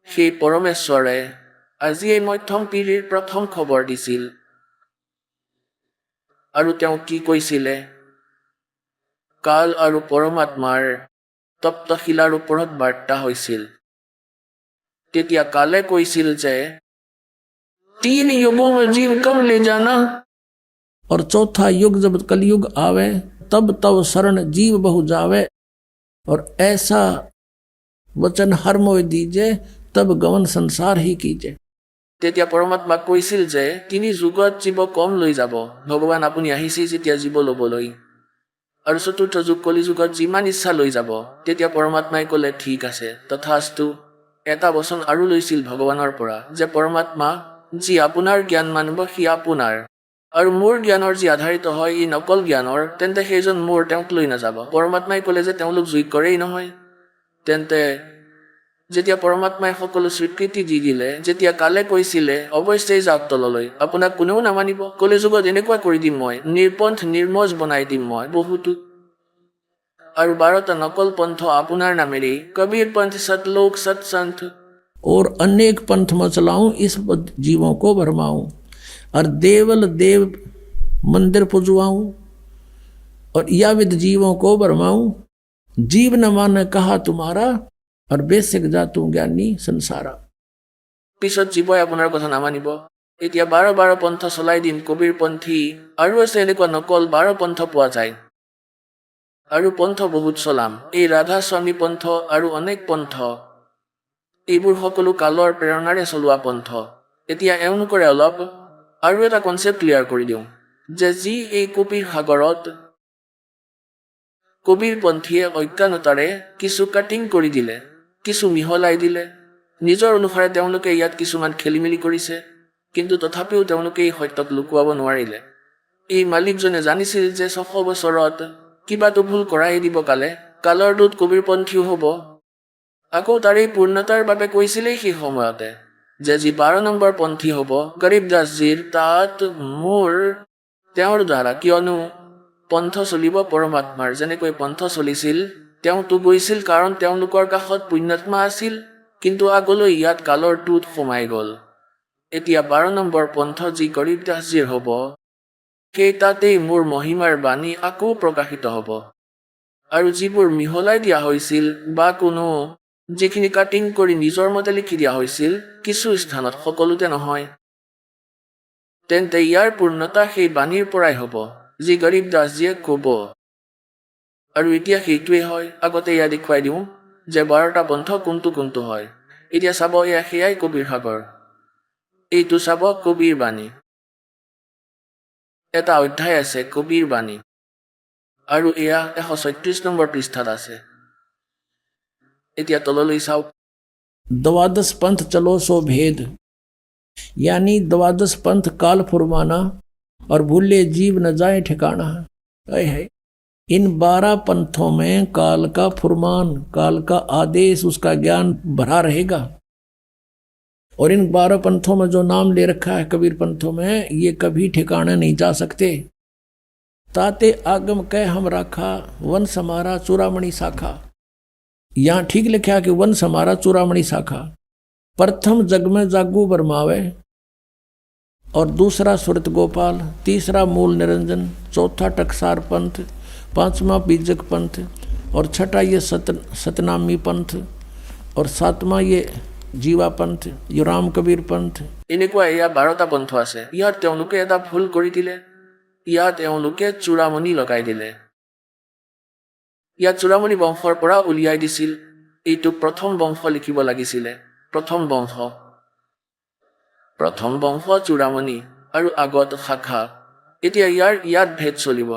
সেই পৰমেশ্বৰে আজি এই মধ্যম পিঢ়িৰ প্ৰথম খবৰ দিছিল। আৰু তেওঁ কি কৈছিলে? কাল আৰু পৰমাত্মাৰ তপ্তশিলাৰ ওপৰত বাৰ্তা হৈছিল। তেতিয়া কালে কৈছিল যে 3 युगों में जीव कब ले जाना। और चौथा युग जब कलयुग आवे, तब तब शरण जीव बहु जावे। और ऐसा वचन हर मोय दीजे, तब गमन संसार ही कीजे। তেতিয়া পৰমাত্মাক কৈছিল যে তিনি যুগত জীৱ কম লৈ যাব। ভগৱান আপুনি আহিছে যেতিয়া জীৱ ল'বলৈ, আৰু চতুৰ্থ যুগ কলি যুগত যিমান ইচ্ছা লৈ যাব। তেতিয়া পৰমাত্মাই ক'লে ঠিক আছে তথাস্তু। এটা বচন আৰু লৈছিল ভগৱানৰ পৰা যে পৰমাত্মা যি আপোনাৰ জ্ঞান মানিব সি আপোনাৰ, আৰু মোৰ জ্ঞানৰ যি আধাৰিত হয় ই নকল জ্ঞানৰ, তেন্তে সেইজন মোৰ, তেওঁক লৈ নাযাব। পৰমাত্মাই ক'লে যে তেওঁলোক যোগ্যৰেই নহয়। তেন্তে যেতিয়া পৰমাত্মাই সকলো স্বীকৃতি দি দিলে, যেতিয়া কালে কৈছিলে অৱশ্যেই যাওক তললৈ, আপোনাক কোনেও নামানিব, কলি যুগত এনেকুৱা কৰি দিম মই, নিৰ্পন্থ নিৰ্মজ বনাই দিম মই বহুতো, আৰু 12টা নকল পন্থ আপোনাৰ নামেৰেই, কবীৰ পন্থ, সতলোক, সৎসন্থ, और अनेक पंथ मचलाऊं, इस जीवों को भरमाऊं, और देवल देव मंदिर पुजवाऊं, और या विद जीवों को भरमाऊं। जीव न माने कहा तुम्हारा, और बेसिक जातु ज्ञानी संसारा। পিছত জীৱই আপোনাৰ কথা নামানিব। এতিয়া 12 পন্থ চলাই দিম কবিৰ পন্থী, আৰু আছে এনেকুৱা নকল 12 পন্থ পোৱা যায়, আৰু পন্থ বহুত চলাম। এই ৰাধা স্বামী পন্থ আৰু অনেক পন্থ, এইবোৰ সকলো কালৰ প্ৰেৰণাৰে চলোৱা পন্থ। এতিয়া এওঁলোকৰে অলপ আৰু এটা কনচেপ্ট ক্লিয়াৰ কৰি দিওঁ যে যি এই কবিৰ সাগৰত কবিৰ পন্থীয়ে অজ্ঞানতাৰে কিছু কাটিং কৰি দিলে, কিছু মিহলাই দিলে, নিজৰ অনুসাৰে তেওঁলোকে ইয়াত কিছুমান খেলিমেলি কৰিছে, কিন্তু তথাপিও তেওঁলোকে এই সত্যক লুকুৱাব নোৱাৰিলে। এই মালিকজনে জানিছিল যে 600 বছৰত কিবাটো ভুল কৰাই দিব কালে, কালৰ দূত কবিৰ পন্থীও হ'ব। আকৌ তাৰে পূৰ্ণতাৰ বাবে কৈছিলেই সেই সময়তে যে যি 12 নম্বৰ পন্থী হ'ব গৰীব দাসজীৰ, তাত মোৰ তেওঁৰ দ্বাৰা, কিয়নো পন্থ চলিব পৰমাত্মাৰ। যেনেকৈ পন্থ চলিছিল, তেওঁতো গৈছিল কাৰণ তেওঁলোকৰ কাষত পুণ্যাত্মা আছিল, কিন্তু আগলৈ ইয়াত কালৰ দূত সোমাই গ'ল। এতিয়া 12 নম্বৰ পন্থ যি গৰীব দাসজীৰ হ'ব, সেই তাতেই মোৰ মহিমাৰ বাণী আকৌ প্ৰকাশিত হ'ব। আৰু যিবোৰ মিহলাই দিয়া হৈছিল বা কোনো যিখিনি কাটিং কৰি নিজৰ মতে লিখি দিয়া হৈছিল কিছু স্থানত, সকলোতে নহয়, তেন্তে ইয়াৰ পূৰ্ণতা সেই বাণীৰ পৰাই হ'ব যি গৰীব দাসজীয়ে ক'ব। আৰু এতিয়া সেইটোৱে হয়। আগতে এয়া দেখুৱাই দিওঁ যে 12টা পন্থ কোনটো কোনটো হয়। এতিয়া চাব, এয়া সেয়াই কবিৰ সাগৰ, এইটো চাব কবিৰ বাণী। এটা অধ্যায় আছে কবিৰ বাণী, আৰু এয়া 136 নম্বৰ পৃষ্ঠাত আছে। এতিয়া তললৈ চাওক। द्वादश पंथ चलो सो भेद, यानी द्वादश पंथ काल फुरमाना, और भूले जीव न जाए ठिकाना है। इन 12 पंथों में काल का फुरमान, काल का आदेश, उसका ज्ञान भरा रहेगा। और इन 12 पंथों में जो नाम ले रखा है कबीर पंथों में, ये कभी ठिकाने नहीं जा सकते। ताते आगम कह हम राखा, वन समारा चूड़ामणि शाखा। यहाँ ठीक लिखा कि वन समारा चूड़ामणि शाखा। प्रथम जग में जागू बरमावे, और दूसरा सुरत गोपाल, तीसरा मूल निरंजन, चौथा टकसार पंथ, पांचवा बीजक पंथ, और छठा ये सतनामी पंथ, और सातवां ये जीवा पंथ, ये राम कबीर पंथ। এনেকুৱা এয়া 12টা পন্থ আছে। ইয়াত তেওঁলোকে এটা ভুল কৰি দিলে, ইয়াত তেওঁলোকে চূড়ামণি লগাই দিলে। ইয়াত চূড়ামণি বংশৰ পৰা উলিয়াই দিছিল। এইটো প্ৰথম বংশ লিখিব লাগিছিলে, প্ৰথম বংশ চূড়ামণি, আৰু আগত শাখা। এতিয়া ইয়াত ভেদ চলিব।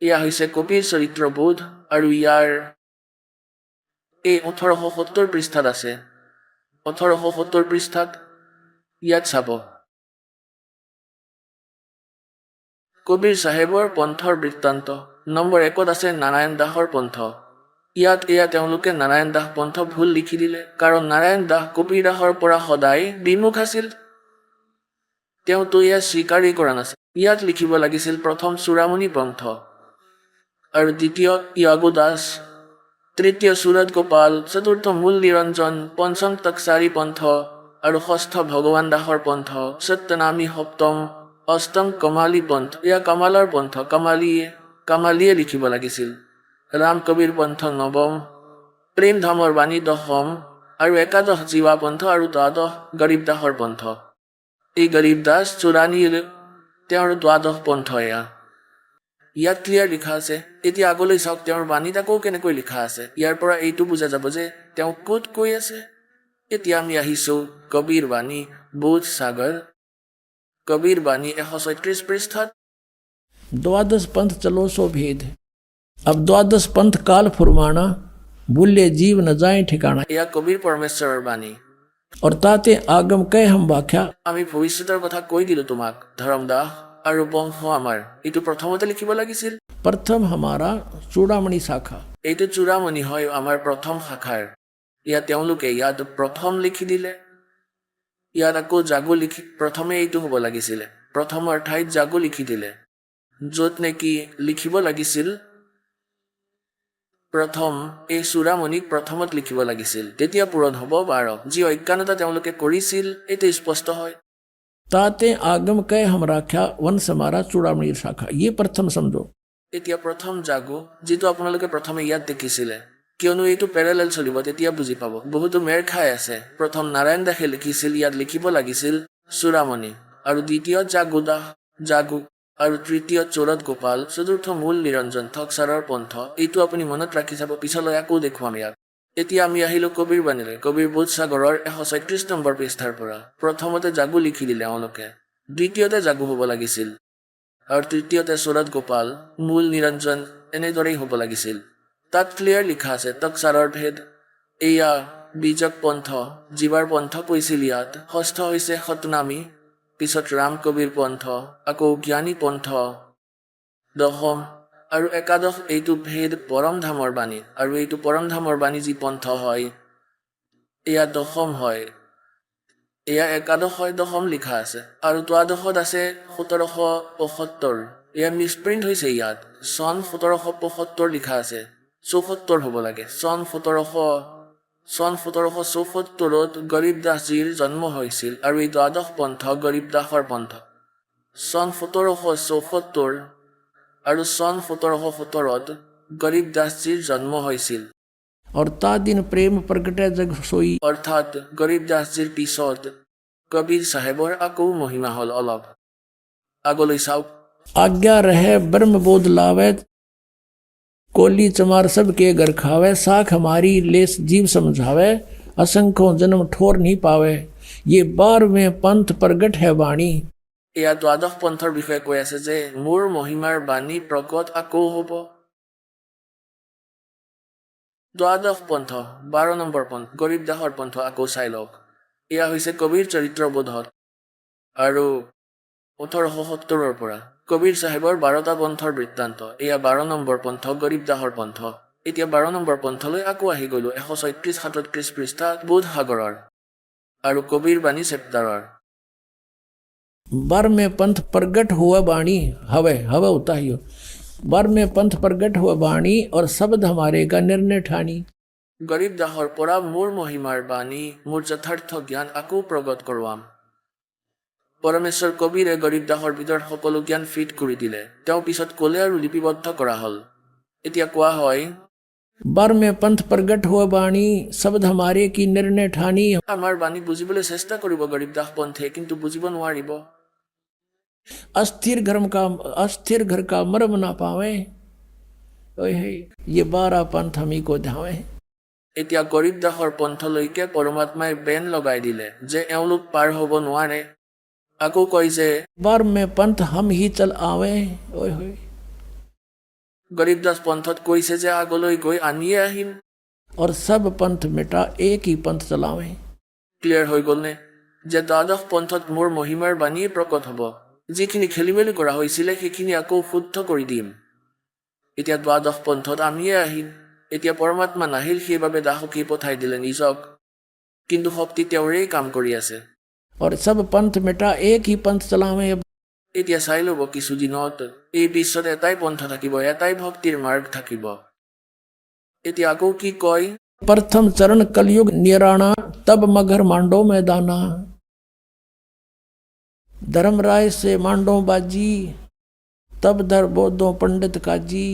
এয়া হৈছে কবিৰ চৰিত্ৰবোধ, আৰু ইয়াৰ এই 1870 পৃষ্ঠাত আছে। 1870 পৃষ্ঠাত ইয়াত চাব। কবিৰ চাহেবৰ পন্থৰ বৃত্তান্ত নম্বৰ 1ত আছে নাৰায়ণ দাসৰ পন্থ। ইয়াত এয়া তেওঁলোকে নাৰায়ণ দাস পন্থ ভুল লিখি দিলে, কাৰণ নাৰায়ণ দাস কবিৰ দাসৰ পৰা সদায় বিমুখ আছিল। তেওঁতো এয়া স্বীকাৰেই কৰা নাছিল। ইয়াত লিখিব লাগিছিল প্ৰথম চূড়ামণি পন্থ, আৰু দ্বিতীয় ইয়াগু দাস, তৃতীয় সুৰত গোপাল, চতুৰ্থ মূল নিৰঞ্জন, পঞ্চম তকসাৰী পন্থ, আৰু ষষ্ঠ ভগৱান দাসৰ পন্থ, সত্যনামী সপ্তম, অষ্টম কমালী পন্থ। এয়া কামালৰ পন্থ, কামালীয়ে লিখিব লাগিছিল। ৰাম কবিৰ পন্থ নৱম, প্ৰেম ধামৰ বাণী দশম, আৰু একাদশ জীৱা পন্থ, আৰু দ্বাদশ গৰীব দাসৰ পন্থ। এই গৰীব দাস চূড়ানীৰ তেওঁৰ দ্বাদশ পন্থ। ইয়াত ক্লিয়াৰ লিখা আছে। এতিয়া আগলৈ চাওক তেওঁৰ বাণীত আকৌ কেনেকৈ লিখা আছে। ইয়াৰ পৰা এইটো বুজা যাব যে তেওঁ ক'ত কৈ আছে। এতিয়া আমি আহিছোঁ কবিৰ বাণী বোধ সাগৰ। কবিৰ বাণী 136 পৃষ্ঠাত। द्वादश पंथ चलो सो भेद। अब द्वादश पंथ काल फुरमाना, भूले जीव न जाए ठिकाना। এয়া কবিৰ পৰমেশ্বৰৰ বাণী। और ताते आगम कह हम व्याख्या। আমি ভৱিষ্যতৰ কথা কৈ দিলো তোমাক। ধৰমদাস আৰু বংশ আমাৰ এইটো প্ৰথমতে লিখিব লাগিছিল। प्रथम हमारा चूड़ामणि शाखा। এইটো চূড়ামণি হয় আমাৰ প্ৰথম শাখাৰ। ইয়াত তেওঁলোকে ইয়াত প্ৰথম লিখি দিলে। ইয়াত আকৌ জাগো লিখি প্ৰথমে এইটো হ'ব লাগিছিলে। প্ৰথমৰ ঠাইত জাগো লিখি দিলে। য'ত নেকি লিখিব লাগিছিল প্ৰথম, এই চূড়ামণিক প্ৰথমত লিখিব লাগিছিল। তেতিয়া পূৰণ হ'ব 12। যি অজ্ঞানতা তেওঁলোকে কৰিছিল এইটো স্পষ্ট হয়। ताते आगम कह हम राख्या वंश हमारा चूड़ामणि शाखा। ये प्रथम समझो। এতিয়া প্ৰথম জাগো যিটো আপোনালোকে প্ৰথমে ইয়াত দেখিছিলে, কিয়নো এইটো পেৰেলেল চলিব, তেতিয়া বুজি পাব। বহুতো মেৰ খাই আছে। প্ৰথম নাৰায়ণ দাসে লিখিছিল, ইয়াত লিখিব লাগিছিল চূড়ামণি, আৰু দ্বিতীয়ত জাগু, আৰু তৃতীয়ত চোৰত গোপাল, চতুৰ্থ মূল নিৰঞ্জন ঠকচাৰৰ পন্থ। এইটো আপুনি মনত ৰাখি যাব, পিছলৈ আকৌ দেখুৱাম ইয়াক। এতিয়া আমি আহিলোঁ কবিৰ বাণীলৈ। কবিৰ বোধ সাগৰৰ 136 নম্বৰ পৃষ্ঠাৰ পৰা। প্ৰথমতে জাগু লিখি দিলে এওঁলোকে, দ্বিতীয়তে জাগু হ'ব লাগিছিল, আৰু তৃতীয়তে চোৰত গোপাল, মূল নিৰঞ্জন এনেদৰেই হ'ব লাগিছিল। তাত ক্লিয়াৰ লিখা আছে তকচাৰৰ ভেদ। এয়া বীজক পন্থ, জীৱাৰ পন্থ কৈছিল ইয়াত। ষষ্ঠ হৈছে সতনামী, পিছত ৰাম কবিৰ পন্থ, আকৌ জ্ঞানী পন্থ। দশম আৰু একাদশ এইটো ভেদ পৰম ধামৰ বাণী, আৰু এইটো পৰম ধামৰ বাণী যি পন্থ হয় এয়া দশম হয়। এয়া একাদশ হয়, দশম লিখা আছে। আৰু দ্বাদশত আছে 1775। এয়া মিছপ্ৰিণ্ট হৈছে ইয়াত। চন 1775 লিখা আছে, 74 হ'ব লাগে। চন 1774ত গৰীব দাসজীৰ জন্ম হৈছিল, আৰু এই দ্বাদশ পন্থ গৰীব দাসৰ পন্থ। চন 1774 আৰু চন 1717ত গৰীব দাসজীৰ জন্ম হৈছিল। और ता दिन प्रेम प्रगटे जग सोई। অৰ্থাৎ গৰীব দাসজীৰ পিছত কবিৰ চাহেবৰ আকৌ মহিমা হ'ল অলপ। আগলৈ চাওক। आज्ञा रहे ब्रह्म बोध लावे, कोली चमार सब के घर खावे। साख हमारी लेस जीव समझावे, असंख्यों जन्म ठोर नहीं पावे। ये 12वें पंथ प्रगट है वाणी। এয়া দ্বাদশ পন্থৰ বিষয়ে কৈ আছে যে মোৰ মহিমাৰ বাণী প্ৰকট আকৌ হ'ব। দ্বাদশ পন্থ 12 নম্বৰ পন্থ গৰীব দাসৰ পন্থ আকৌ চাই লওক। এয়া হৈছে কবিৰ চৰিত্ৰবোধত, আৰু 1870ৰ পৰা কবিৰ চাহেবৰ 12টা পন্থৰ বৃত্তান্ত। এয়া 12 নম্বৰ পন্থ গৰীব দাসৰ পন্থ। এতিয়া 12 নম্বৰ পন্থলৈ আকৌ আহি গ'লো 136-37 পৃষ্ঠা বোধ সাগৰৰ আৰু কবিৰ বাণী চেপ্টাৰৰ। 12वें पंथ प्रगट हुआ वाणी। हवे होता ही हो। 12वें पंथ प्रगट हुआ वाणी, और शब्द हमारे का निर्णय ठानी। গৰীব দাসৰ পৰা মোৰ মহিমাৰ বাণী, মোৰ যথাৰ্থ জ্ঞান আকৌ প্ৰগট কৰোৱাম। পৰমেশ্বৰ কবিৰে গৰীব দাসৰ ভিতৰত সকলো জ্ঞান ফিট কৰি দিলে। তেওঁ পিছত ক'লে আৰু লিপিবদ্ধ কৰা হ'ল। এতিয়া কোৱা হয় 12वें पंथ प्रगट हुआ वाणी, शब्द हमारे की निर्णय ठानी। আমাৰ বাণী বুজিবলৈ চেষ্টা কৰিব গৰীব দাস পন্থে, কিন্তু বুজিব নোৱাৰিব। अस्थिर घर का मर्म ना पावे। ये 12 पंथ हमी को ध्यावे। এতিয়া গৰীব দাসৰ পন্থলৈকে পৰমাত্মাই বেন লগাই দিলে যে এওঁলোক পাৰ হ'ব নোৱাৰে। আকৌ কয় যে 12वें पंथ हम ही चल आवे। গৰীব দাস পন্থত কৈছে যে আগলৈ গৈ আমিয়ে আহিম। और सब पंथ मिटा एक ही पंथ चलावे। ক্লিয়াৰ হৈ গ'লনে যে দ্বাদশ পন্থত মোৰ মহিমাৰ বাণীয়ে প্ৰকট হ'ব। যিখিনি খেলিমেলি কৰা হৈছিলে সেইখিনি আকৌ শুদ্ধ কৰি দিম। এতিয়া দ্বাদশ পন্থত আমিয়ে আহিম। এতিয়া পৰমাত্মা নাহিল, সেইবাবে দাসকে পঠাই দিলে নিজক, কিন্তু শক্তি তেওঁৰেই কাম কৰি আছে। और सब पंथ मिटा एक ही पंथ चलावे। এতিয়া চাই ল'ব কিছুদিনত এই বিশ্বত এটাই পন্থ থাকিব, এটাই ভক্তিৰ মাৰ্গ থাকিব। এতিয়া আকৌ কি কয়, प्रथम चरण कलयुग निराणा, तब मगर मांडो में दाना। धर्मराय से मांडो बाजी, तब धर बोधो पंडित काजी।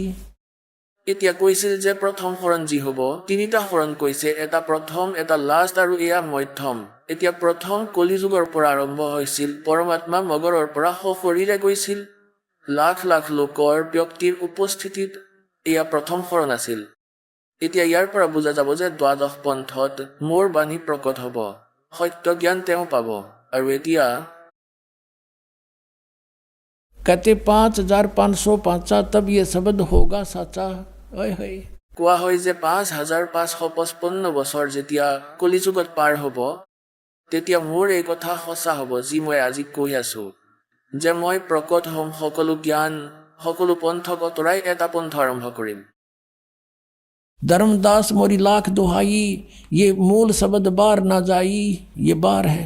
এতিয়া কৈছিল যে প্ৰথম শৰণ যি হ'ব, তিনিটা শৰণ কৈছে, এটা প্ৰথম, এটা লাষ্ট আৰু এয়া মধ্যম। এতিয়া প্ৰথম কলিযুগৰ পৰা আৰম্ভ হৈছিল, পৰমাত্মা মগৰৰ পৰা সশৰীৰে গৈছিল। লাখ লাখ লোকৰ ব্যক্তিৰ উপস্থিতিত এয়া প্ৰথম শৰণ আছিল। এতিয়া ইয়াৰ পৰা বুজা যাব যে দ্বাদশ পন্থত মোৰ বাণী প্ৰকট হ'ব, সত্য জ্ঞান তেওঁ পাব। আৰু এতিয়া कहते 5505 तब ये शब्द होगा साचा। ओए होए কোৱা হয় যে 5555 বছৰ যেতিয়া কলিযুগত পাৰ হ'ব, তেতিয়া মোৰ এই কথা সঁচা হ'ব যি মই আজি কৈ আছো, যে মই প্ৰকট হ'ম, সকলো জ্ঞান সকলো পন্থক আঁতৰাই এটা পন্থ আৰম্ভ কৰিম। धर्मदास मोरी लाख दुहाई, ये मूल शब्द बार ना जाई, ये बार है।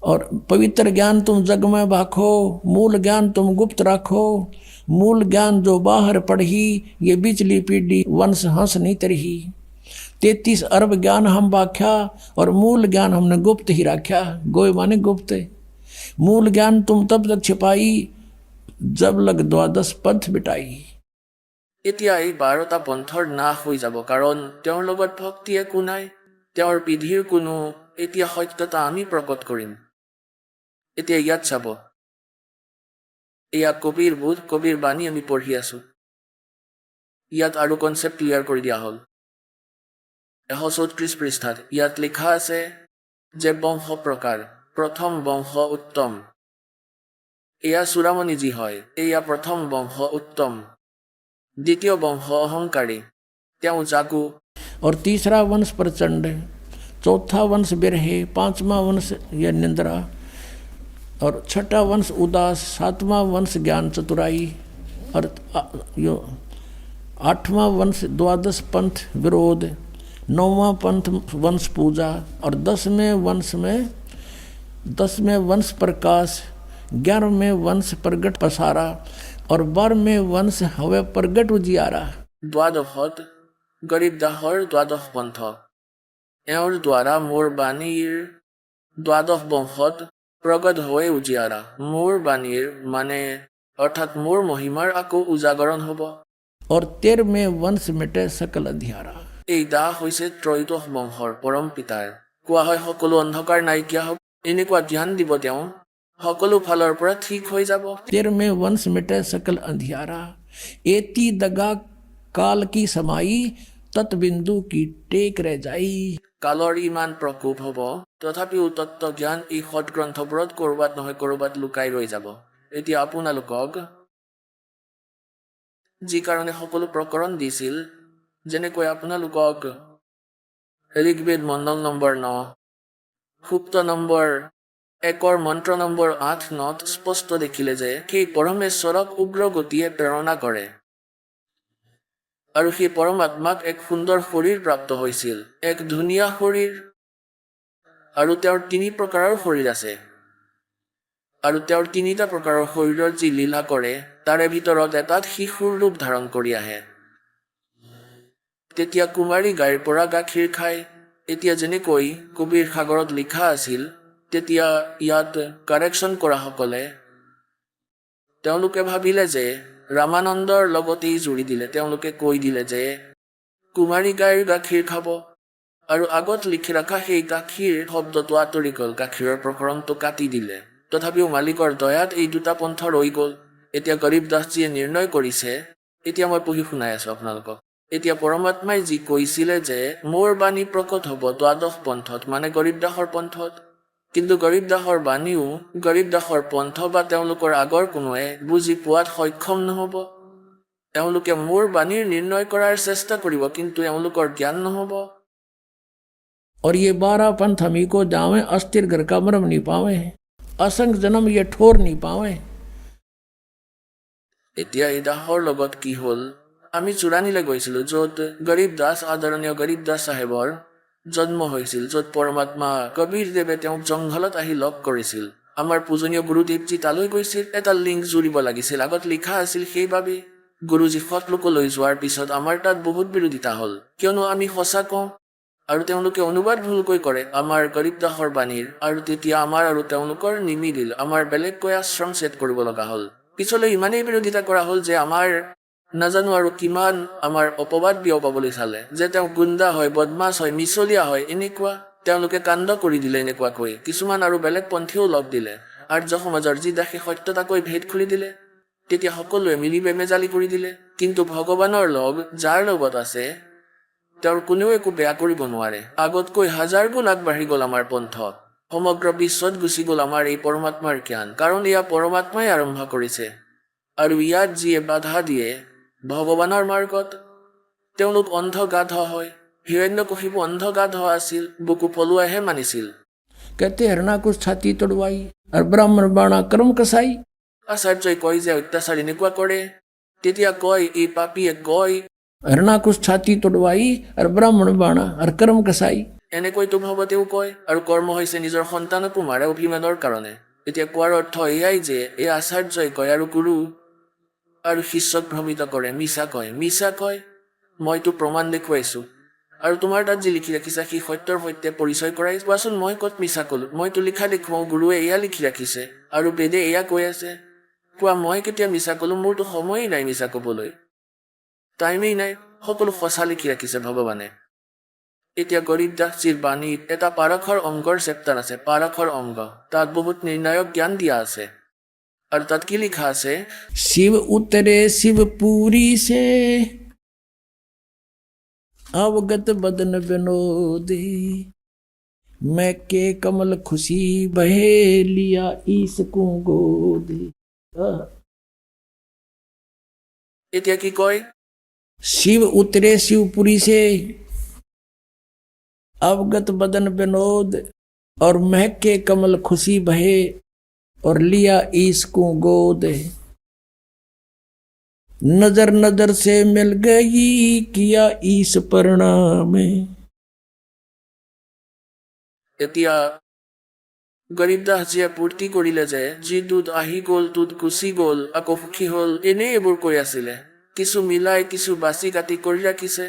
और पवित्र ज्ञान तुम जग में भाखो, मूल ज्ञान तुम गुप्त राखो। मूल ज्ञान जो बाहर पढ़ी, ये बिचली पीढ़ी वंश हंस नहीं तरही। 33 अरब ज्ञान हम बाख्या, और मूल ज्ञान हमने गुप्त ही राख्या। गोय माने गुप्त। मूल ज्ञान तुम तब तक छिपाई, जब लग द्वादश पंथ बिटाई। এতিয়া এই 12টা পন্থৰ নাশ হৈ যাব, কাৰণ তেওঁৰ লগত ভক্তি একো নাই, তেওঁৰ বিধিৰ কোনো এতিয়া সত্যতা আমি প্ৰকট কৰিম। এতিয়া ইয়াত চাব, এয়া কবিৰ বোধ, কবিৰ বাণী আমি পঢ়ি আছো। ইয়াত আৰু কনচেপ্ট ক্লিয়াৰ কৰি দিয়া হ'ল 134 পৃষ্ঠাত। ইয়াত লিখা আছে যে বংশ প্ৰকাৰ, প্ৰথম বংশ উত্তম। এয়া চূড়ামণিজী হয়, এয়া প্ৰথম বংশ উত্তম। দ্বিতীয় বংশ অহংকাৰী, তেওঁ জাগু। और तीसरा वंश प्रचंड, चौथा वंश बिरहे, पांचवा वंश यह निंद्रा, और छठा वंश उदास, सातवां वंश ज्ञान चतुराई, और यो आठवां वंश द्वादश पंथ विरोध, नौवां पंथ वंश पूजा, और 10वें वंश प्रकाश, 11वें वंश प्रगट पसारा, और 12वें वंश हवे प्रगट उजियारा। দ্বাদশত গৰীব দাসৰ দ্বাদশ পন্থ, এওঁৰ দ্বাৰা মোৰ বাণীৰ দ্বাদশ বংশত প্ৰগট হৈ উজিয়াৰা। মোৰ বাণীৰ মানে অৰ্থাৎ মোৰ মহিমাৰ আকৌ উজাগৰণ হ'ব। और 13वें वंश मिटे सकल अंधियारा। এই দাস হৈছে ত্ৰয়োদশ বংশৰ পৰম পিতাৰ। কোৱা হয় সকলো অন্ধকাৰ নাইকিয়া হ'ব, এনেকুৱা ধ্যান দিব তেওঁ, সকলো ফালৰ পৰা ঠিক হৈ যাব। 13वें वंश मिटे सकल अंधियारा, एती दगा काल की समाई, तत बिंदु की टेक रह जाई। কালৰ ইমান প্ৰকোপ হ'ব, তথাপিও তত্ত্ব জ্ঞান এই সৎগ্ৰন্থবোৰত ক'ৰবাত নহয় ক'ৰবাত লুকাই ৰৈ যাব। এতিয়া আপোনালোকক যি কাৰণে সকলো প্ৰকৰণ দিছিল, যেনেকৈ আপোনালোকক ঋগ্বেদ মণ্ডল নম্বৰ 9, সুক্ত নম্বৰ 1 মন্ত্ৰ নম্বৰ 8-9 স্পষ্ট দেখিলে যে সেই পৰমেশ্বৰক উগ্ৰ গতিয়ে প্ৰেৰণা কৰে, আৰু সেই পৰমাত্মাক এক সুন্দৰ শৰীৰ প্ৰাপ্ত হৈছিল, এক ধুনীয়া শৰীৰ। আৰু তেওঁৰ 3 প্ৰকাৰৰ শৰীৰ আছে, আৰু তেওঁৰ 3টা প্ৰকাৰৰ শৰীৰৰ যি লীলা কৰে, তাৰে ভিতৰত এটাত শিশুৰ ৰূপ ধাৰণ কৰি আহে। তেতিয়া কুমাৰী গাইৰ পৰা গাখীৰ খায়। এতিয়া যেনেকৈ কবিৰ সাগৰত লিখা আছিল, তেতিয়া ইয়াত কাৰেকশ্যন কৰাসকলে তেওঁলোকে ভাবিলে যে ৰামানন্দৰ লগতেই জুৰি দিলে। তেওঁলোকে কৈ দিলে যে কুমাৰী গাইৰ গাখীৰ খাব, আৰু আগত লিখি ৰখা সেই গাখীৰ শব্দটো আঁতৰি গ'ল, গাখীৰৰ প্ৰকৰণটো কাটি দিলে। তথাপিও মালিকৰ দয়াত এই 2টা পন্থ ৰৈ গ'ল। এতিয়া গৰীব দাসজীয়ে নিৰ্ণয় কৰিছে, এতিয়া মই পঢ়ি শুনাই আছো আপোনালোকক। এতিয়া পৰমাত্মাই যি কৈছিলে যে মোৰ বাণী প্ৰকট হ'ব দ্বাদশ পন্থত, মানে গৰীব দাসৰ পন্থত, কিন্তু গৰীব দাসৰ বাণীও গৰীব দাসৰ পন্থ বা তেওঁলোকৰ আগৰ কোনোৱে বুজি পোৱাত সক্ষম নহ'ব। তেওঁলোকে মোৰ বাণীৰ নিৰ্ণয় কৰাৰ চেষ্টা কৰিব, কিন্তু এওঁলোকৰ জ্ঞান নহ'ব। और ये 12 पंथ हमी को जावे, अस्थिर घर का मरम नहीं पावे, असंग जन्म ये ठोर नहीं पावे। এতিয়া এই দাসৰ লগত কি হ'ল, আমি চুৰাণীলৈ গৈছিলোঁ, য'ত গৰীব দাস, আদৰণীয় গৰীব দাস চাহেবৰ জন্ম হৈছিল, য'ত পৰমাত্মা কবিৰ দেৱে তেওঁক জংঘলত আহি লগ কৰিছিল। আমাৰ পূজনীয় গুৰুদেৱজী তালৈ গৈছিল, এটা লিংক জুৰিব লাগিছিল, আগত লিখা আছিল। সেইবাবে গুৰুজী সতলোকলৈ যোৱাৰ পিছত আমাৰ তাত বহুত বিৰোধিতা হ'ল, কিয়নো আমি সঁচা কওঁ আৰু তেওঁলোকে অনুবাদ ভুলকৈ কৰে আমাৰ গৰীব দাসৰ বাণীৰ, আৰু তেতিয়া আমাৰ আৰু তেওঁলোকৰ নিমিলিল। আমাৰ বেলেগকৈ আশ্ৰম ছেট কৰিব লগা হ'ল। পিছলৈ ইমানেই বিৰোধিতা কৰা হ'ল যে আমাৰ নাজানো আৰু কিমান আমাৰ অপবাদ বিয়পাবলৈ চালে, যে তেওঁ গুণ্ডা হয়, বদমাছ হয়, মিছলীয়া হয়, এনেকুৱা তেওঁলোকে কাণ্ড কৰি দিলে। এনেকুৱাকৈ কিছুমান আৰু বেলেগ পন্থীও লগ দিলে। আৰ্য সমাজৰ যি দাসে সত্যতাকৈ ভেদ খুলি দিলে, তেতিয়া সকলোৱে মিলি বেমেজালি কৰি দিলে। কিন্তু ভগৱানৰ লগ যাৰ লগত আছে তেওঁৰ কোনেও একো বেয়া কৰিব নোৱাৰে। আগতকৈ 1000 গুণ আগবাঢ়ি গ'ল আমাৰ পন্থ। সমগ্ৰ বিশ্বত গুচি গ'ল আমাৰ এই পৰমাত্মাৰ জ্ঞান, কাৰণ এয়া পৰমাত্মাই আৰম্ভ কৰিছে। আৰু ইয়াত যিয়ে বাধা দিয়ে ভগৱানৰ মাৰ্গত, তেওঁলোক অন্ধগাধ হয়। হিৰণ্যকশিপু অন্ধগাধ আছিল, বুকু পলুৱাইহে মানিছিল। कहते हिरणाकुश छाती तोड़वाई और ब्राह्मण बाणा कर्म कसाई। আচাৰ্যই কয় যে অত্যাচাৰ এনেকুৱা কৰে, তেতিয়া কয় এই পাপীয়ে কয় हिरणाकुश छाती तोड़वाई और ब्राह्मण बाणा और कर्म कसाई। এনেকৈতো ভগৱতেও কয়, আৰু কৰ্ম হৈছে নিজৰ সন্তানকো মাৰে অভিমানৰ কাৰণে। এতিয়া কোৱাৰ অৰ্থ এয়াই যে এই আচাৰ্যই কয় আৰু গুৰু আৰু শিষ্যক ভ্ৰমিত কৰে, মিছা কয়। মইতো প্ৰমাণ দেখুৱাইছো, আৰু তোমাৰ তাত যি লিখি ৰাখিছা সি সত্যৰ সৈতে পৰিচয় কৰাই কোৱাচোন, মই ক'ত মিছা ক'লো? মইতো লিখা দেখুৱাওঁ, গুৰুৱে এয়া লিখি ৰাখিছে আৰু বেদে এয়া কৈ আছে। কোৱা মই কেতিয়া মিছা ক'লো? মোৰতো সময়েই নাই মিছা ক'বলৈ, টাইমেই নাই। সকলো সঁচা লিখি ৰাখিছে ভগৱানে। এতিয়া গৰীব দাসজীৰ বাণীত এটা পাৰখৰ অংগৰ চেপ্টাৰ আছে, পাৰখৰ অংগ। তাত বহুত নিৰ্ণায়ক জ্ঞান দিয়া আছে, আৰু তাত কি লিখা আছে? शिव उतरे शिवपुरी से अवगत बदन विनोदे, मैं के कमल खुशी बहे लिया ईस को गोदे। এতিয়া কি কয়? शिव उतरे शिवपुरी से अवगत बदन विनोद और महके कमल खुशी बहे और लिया ईस को गोद। नजर नजर से मिल गई किया ईस प्रणाम। এতিয়া গৰীব দাসজীয়ে পূৰ্তি কৰিলে যে যি দুধ আহি গ'ল দুধ গুচি গ'ল, আকৌ সুখী হ'ল, এনেই এইবোৰ কৈ আছিলে। কিছু মিলাই কিছু বাচি কাটি কৰি ৰাখিছে।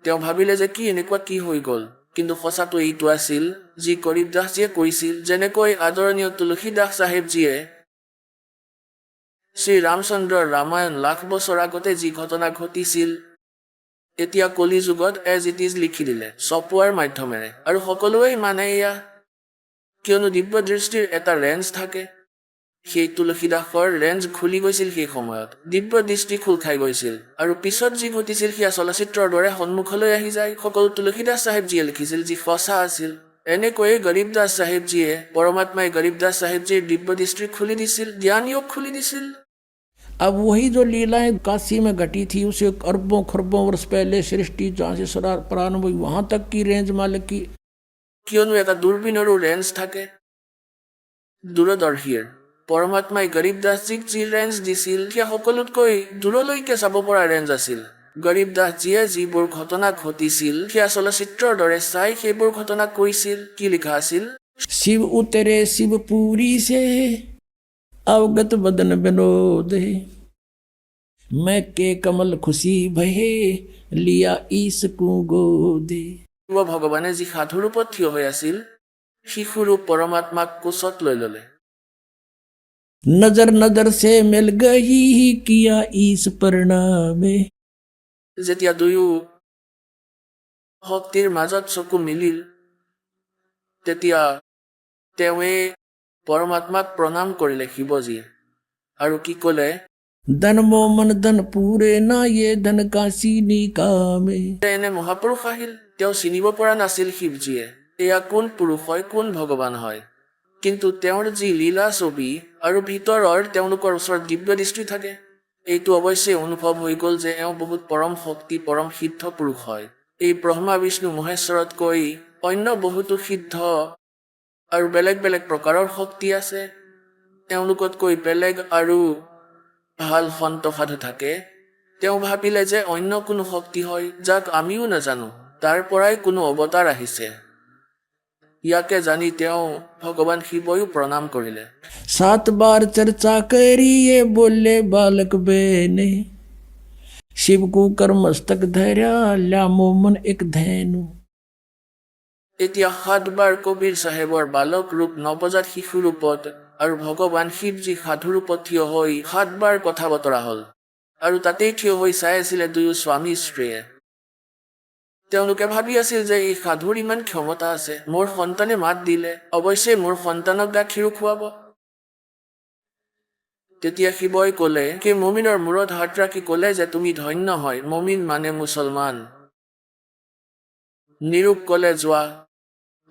তেওঁ ভাবিলে যে কি এনেকুৱা কি হৈ গ'ল, কিন্তু সঁচাটো এইটো আছিল যি গৰীব দাসজীয়ে কৈছিল। যেনেকৈ আদৰণীয় তুলসীদাস চাহেবজীয়ে শ্ৰী ৰামচন্দ্ৰৰ ৰামায়ণ লাখ বছৰ আগতে যি ঘটনা ঘটিছিল, এতিয়া কলি যুগত এজ ইট ইজ লিখি দিলে ছপোৱাৰ মাধ্যমেৰে। আৰু সকলোৱে মানে এয়া, কিয়নো দিব্য দৃষ্টিৰ এটা ৰেঞ্জ থাকে। সেই তুলসীদাসৰ ৰেঞ্জ খুলি গৈছিল সেই সময়ত, দিব্য দৃষ্টি খোল খাই গৈছিল, আৰু পিছত যি ঘটিছিল সেয়া চলচ্চিত্ৰৰ দৰে সন্মুখলৈ আহি যায়। সকলো তুলসীদাস চাহেবজীয়ে লিখিছিল যি সঁচা আছিল। এনেকৈয়ে গৰীব দাস চাহেবজীয়ে, পৰমাত্মাই গৰীব দাস চাহেবজীৰ দিব্য দৃষ্টি খুলি দিছিল, জ্ঞান য়োগ খুলি দিছিল। अब वही जो लीलाएं काशी में घटी थी उसे अरबों खरबों वर्ष पहले सृष्टि जहाँ से प्रारंभ हुई वहां तक की रेंज मालिक की। কিয়নো এটা দূৰবীণৰো ৰেঞ্জ থাকে, দূৰদৰ্শীৰ। পৰমাত্মাই গৰীব দাসজীক যি ৰেঞ্জ দিছিল সেয়া সকলোতকৈ দূৰলৈকে চাব পৰা ৰেঞ্জ আছিল। গৰীব দাসজীয়ে যিবোৰ ঘটনা ঘটিছিল সেয়া চলচ্চিত্ৰৰ দৰে চাই সেইবোৰ ঘটনা কৈছিল। কি লিখা আছিল? शिव उतरे शिवपुरी से अवगत बदन विनोद, मैं के कमल खुशी बहे लिया ईस को गोदे। ভগৱানে যি সাধু ৰূপত থিয় হৈ আছিল, শিশুৰূপ পৰমাত্মাক কোচত লৈ ললে। नजर नजर से मिल गई किया ईस प्रणाम। যেতিয়া দুয়ো শক্তিৰ মাজত চকু মিলিল, তেতিয়া তেওঁৱে পৰমাত্মাক প্ৰণাম কৰিলে শিৱজীয়ে, আৰু কি ক'লে? धन मोमन धन पूरे ना ये धन काशी निकामे। এনে মহাপুৰুষ আহিল, তেওঁ চিনিব পৰা নাছিল শিৱজীয়ে এয়া কোন পুৰুষ হয়, কোন ভগৱান হয়। কিন্তু তেওঁৰ যি লীলা ছবি আৰু ভিতৰৰ তেওঁলোকৰ ওচৰত দিব্য দৃষ্টি থাকে, এইটো অৱশ্যে অনুভৱ হৈ গ'ল যে এওঁ বহুত পৰম শক্তি পৰম সিদ্ধ পুৰুষ হয়। এই ব্ৰহ্মা বিষ্ণু মহেশ্বৰতকৈ অন্য বহুতো সিদ্ধ আৰু বেলেগ বেলেগ প্ৰকাৰৰ শক্তি আছে। তেওঁলোকতকৈ বেলেগ আৰু ভাল সন্ত সাধু থাকে। তেওঁ ভাবিলে যে অন্য কোনো শক্তি হয় যাক আমিও নাজানো, তাৰ পৰাই কোনো অৱতাৰ আহিছে। ইয়াকে জানি তেওঁ ভগৱান শিৱয়ো প্ৰণাম কৰিলে। 7 बार चर्चा करी ये बोले बालक बेने, शिव को कर मस्तक धैर्या ल्या मोमन एक धैनु। এতিয়া 7 বাৰ কবিৰ চাহেবৰ বালক ৰূপ নৱজাত শিশু ৰূপত আৰু ভগৱান শিৱজী সাধু ৰূপত থিয় হৈ 7 বাৰ কথা বতৰা হ'ল, আৰু তাতেই থিয় হৈ চাই আছিলে দুয়ো স্বামী স্ত্ৰীয়ে। তেওঁলোকে ভাবি আছিল যে এই সাধুৰ ইমান ক্ষমতা আছে, মোৰ সন্তানে মাত দিলে অৱশ্যে মোৰ সন্তানক গাখীৰো খুৱাব। তেতিয়া শিৱই ক'লে কি মমিনৰ মূৰত হাত ৰাখি ক'লে যে তুমি ধন্য হয়, মমিন মানে মুছলমান। নিৰূপ ক'লে যোৱা,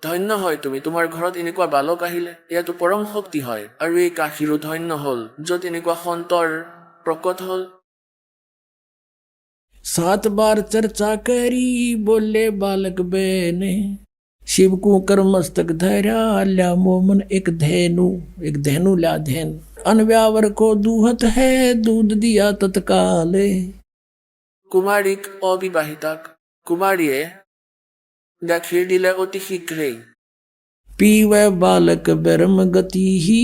ধন্য হয় তুমি, তোমাৰ ঘৰত এনেকুৱা বালক আহিলে, এয়াতো পৰম শক্তি হয়, আৰু এই কাশীৰো ধন্য হ'ল য'ত এনেকুৱা সন্তৰ প্ৰকট হ'ল। 7 बार चर्चा करी बोले बालक बहने, शिव को कर मस्तक धरा ल्या मोमन एक धेनु ल्या धेन, अनव्यावर को दूहत है दूध दिया तत्काले। কুমাৰীক অবিবাহিতাক কুমাৰীয়ে গাখীৰ দিলে অতি শীঘ্ৰেই। पीवे बालक ब्रह्म गति ही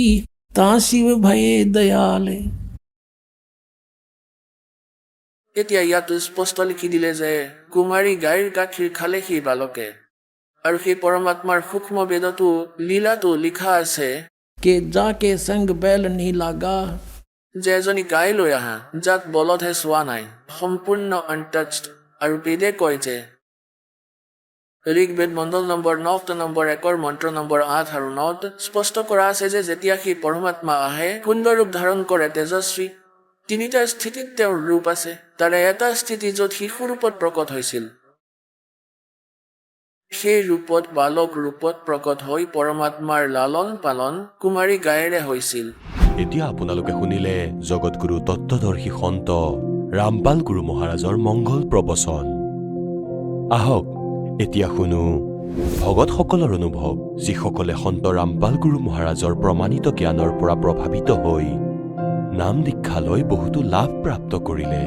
ता शिव भये दयाले। এতিয়া ইয়াত স্পষ্ট লিখি দিলে যে কুমাৰী গাইৰ গাখীৰ খালে সেই বালকে, আৰু সেই পৰমাত্মাৰ সূক্ষ্ম বেদতো লীলাটো লিখা আছে के जाके संग बैल नहीं लागा, যে এজনী গাই লৈ আহা যাক বলদহে চোৱা নাই, সম্পূৰ্ণ আনটাচড। আৰু বেদে কয় যে ঋগ্বেদ মণ্ডল নম্বৰ 9 নম্বৰ 1 মন্ত্ৰ নম্বৰ 8 আৰু 9 স্পষ্ট কৰা আছে যে যেতিয়া সেই পৰমাত্মা আহে কুণ্ড ৰূপ ধাৰণ কৰে তেজস্বী। 3টা স্থিতিত তেওঁৰ ৰূপ আছে, তাৰে এটা স্থিতি য'ত শিশু ৰূপত প্ৰকট হৈছিল, সেই ৰূপত বালক ৰূপত প্ৰকট হৈ পৰমাত্মাৰ লালন পালন কুমাৰী গায়েৰে হৈছিল। এতিয়া আপোনালোকে শুনিলে জগতগুৰু তত্ত্বদৰ্শী সন্ত ৰামপাল গুৰু মহাৰাজৰ মংগল প্ৰবচন। আহক এতিয়া শুনো ভগতসকলৰ অনুভৱ, যিসকলে সন্ত ৰামপাল গুৰু মহাৰাজৰ প্ৰমাণিত জ্ঞানৰ পৰা প্ৰভাৱিত হৈ নাম দীক্ষা লৈ বহুতো লাভ প্ৰাপ্ত কৰিলে।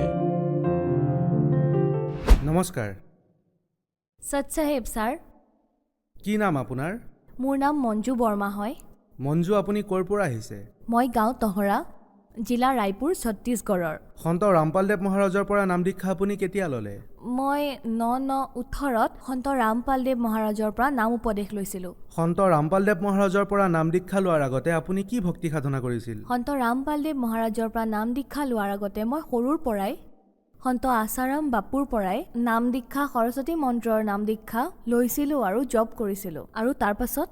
নমস্কাৰ। সৎ চাহেব ছাৰ, কি নাম আপোনাৰ? মোৰ নাম মঞ্জু বৰ্মা হয়। মঞ্জু, আপুনি ক'ৰ পৰা আহিছে? মই গাঁও তহৰা, জিলা ৰায়পুৰ, ছত্তীশগড়ৰ। সন্ত ৰামপালদেৱ মহাৰাজৰ পৰা নাম দীক্ষা আপুনি কেতিয়া ল'লে? মই 9/9/18 সন্ত ৰামপালদেৱ মহাৰাজৰ পৰা নাম উপদেশ লৈছিলোঁ। সন্ত ৰামপালদেৱ মহাৰাজৰ পৰা নাম দীক্ষা লোৱাৰ আগতে আপুনি কি ভক্তি সাধনা কৰিছিল? সন্ত ৰামপালদেৱ মহাৰাজৰ পৰা নাম দীক্ষা লোৱাৰ আগতে মই সৰুৰ পৰাই সন্ত আচাৰাম বাপুৰ পৰাই নাম দীক্ষা, সৰস্বতী মন্ত্ৰৰ নাম দীক্ষা লৈছিলোঁ আৰু জপ কৰিছিলোঁ। আৰু তাৰ পাছত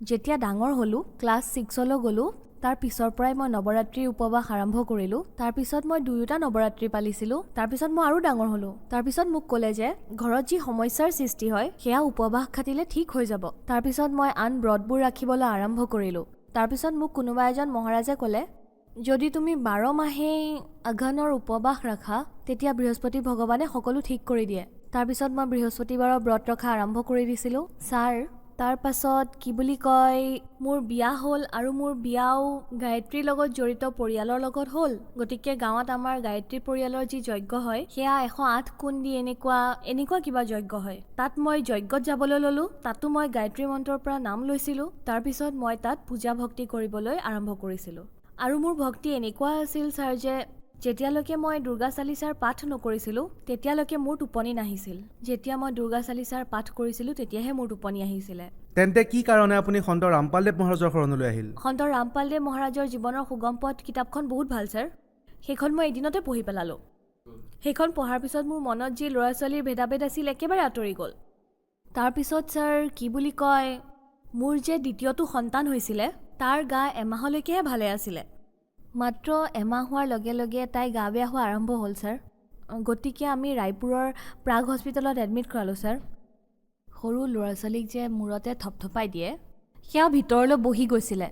যেতিয়া ডাঙৰ হ'লোঁ, ক্লাছ 6লৈ গ'লোঁ, তাৰ পিছৰ পৰাই মই নৱৰাত্ৰিৰ উপবাস আৰম্ভ কৰিলোঁ। তাৰপিছত মই 2টা নৱৰাত্ৰি পালিছিলোঁ। তাৰপিছত মই আৰু ডাঙৰ হ'লোঁ। তাৰপিছত মোক ক'লে যে ঘৰত যি সমস্যাৰ সৃষ্টি হয় সেয়া উপবাস খাটিলে ঠিক হৈ যাব। তাৰপিছত মই আন ব্ৰতবোৰ ৰাখিবলৈ আৰম্ভ কৰিলোঁ। তাৰপিছত মোক কোনোবা এজন মহাৰাজে ক'লে, যদি তুমি 12 মাহেই আঘানৰ উপবাস ৰাখা তেতিয়া বৃহস্পতি ভগৱানে সকলো ঠিক কৰি দিয়ে। তাৰপিছত মই বৃহস্পতিবাৰৰ ব্ৰত ৰখা আৰম্ভ কৰি দিছিলোঁ। ছাৰ, তাৰ পাছত কি বুলি কয়, মোৰ বিয়া হ'ল আৰু মোৰ বিয়াও গায়ত্ৰীৰ লগত জড়িত পৰিয়ালৰ লগত হ'ল। গতিকে গাঁৱত আমাৰ গায়ত্ৰী পৰিয়ালৰ যি যজ্ঞ হয় সেয়া 108 কোণ দি এনেকুৱা কিবা যজ্ঞ হয়। তাত মই যজ্ঞত যাবলৈ ল'লোঁ। তাতো মই গায়ত্ৰী মন্ত্ৰৰ পৰা নাম লৈছিলোঁ। তাৰপিছত মই তাত পূজা ভক্তি কৰিবলৈ আৰম্ভ কৰিছিলোঁ। আৰু মোৰ ভক্তি এনেকুৱা আছিল ছাৰ যে যেতিয়ালৈকে মই দুৰ্গা চালিচাৰ পাঠ নকৰিছিলোঁ তেতিয়ালৈকে মোৰ টোপনি নাহিছিল। যেতিয়া মই দুৰ্গা চালিচাৰ পাঠ কৰিছিলোঁ তেতিয়াহে মোৰ টোপনি আহিছিলে। তেন্তে কি কাৰণে আপুনি সন্ত ৰামপালদেৱ মহাৰাজৰ শৰণলৈ আহিল? সন্ত ৰামপালদেৱ মহাৰাজৰ জীৱনৰ সুগম পথ কিতাপখন বহুত ভাল ছাৰ। সেইখন মই এদিনতে পঢ়ি পেলালোঁ। সেইখন পঢ়াৰ পিছত মোৰ মনত যি ল'ৰা ছোৱালীৰ ভেদাভেদ আছিল একেবাৰে আঁতৰি গ'ল। তাৰপিছত ছাৰ কি বুলি কয়, মোৰ যে দ্বিতীয়টো সন্তান হৈছিলে তাৰ গা এমাহলৈকেহে ভালে আছিলে। মাত্ৰ এমাহ হোৱাৰ লগে লগে তাই গা বেয়া হোৱা আৰম্ভ হ'ল ছাৰ। গতিকে আমি ৰায়পুৰৰ প্ৰাগ হস্পিটেলত এডমিট কৰালোঁ ছাৰ। সৰু ল'ৰা ছোৱালীক যে মূৰতে থপথপাই দিয়ে সেয়া ভিতৰলৈ বহি গৈছিলে।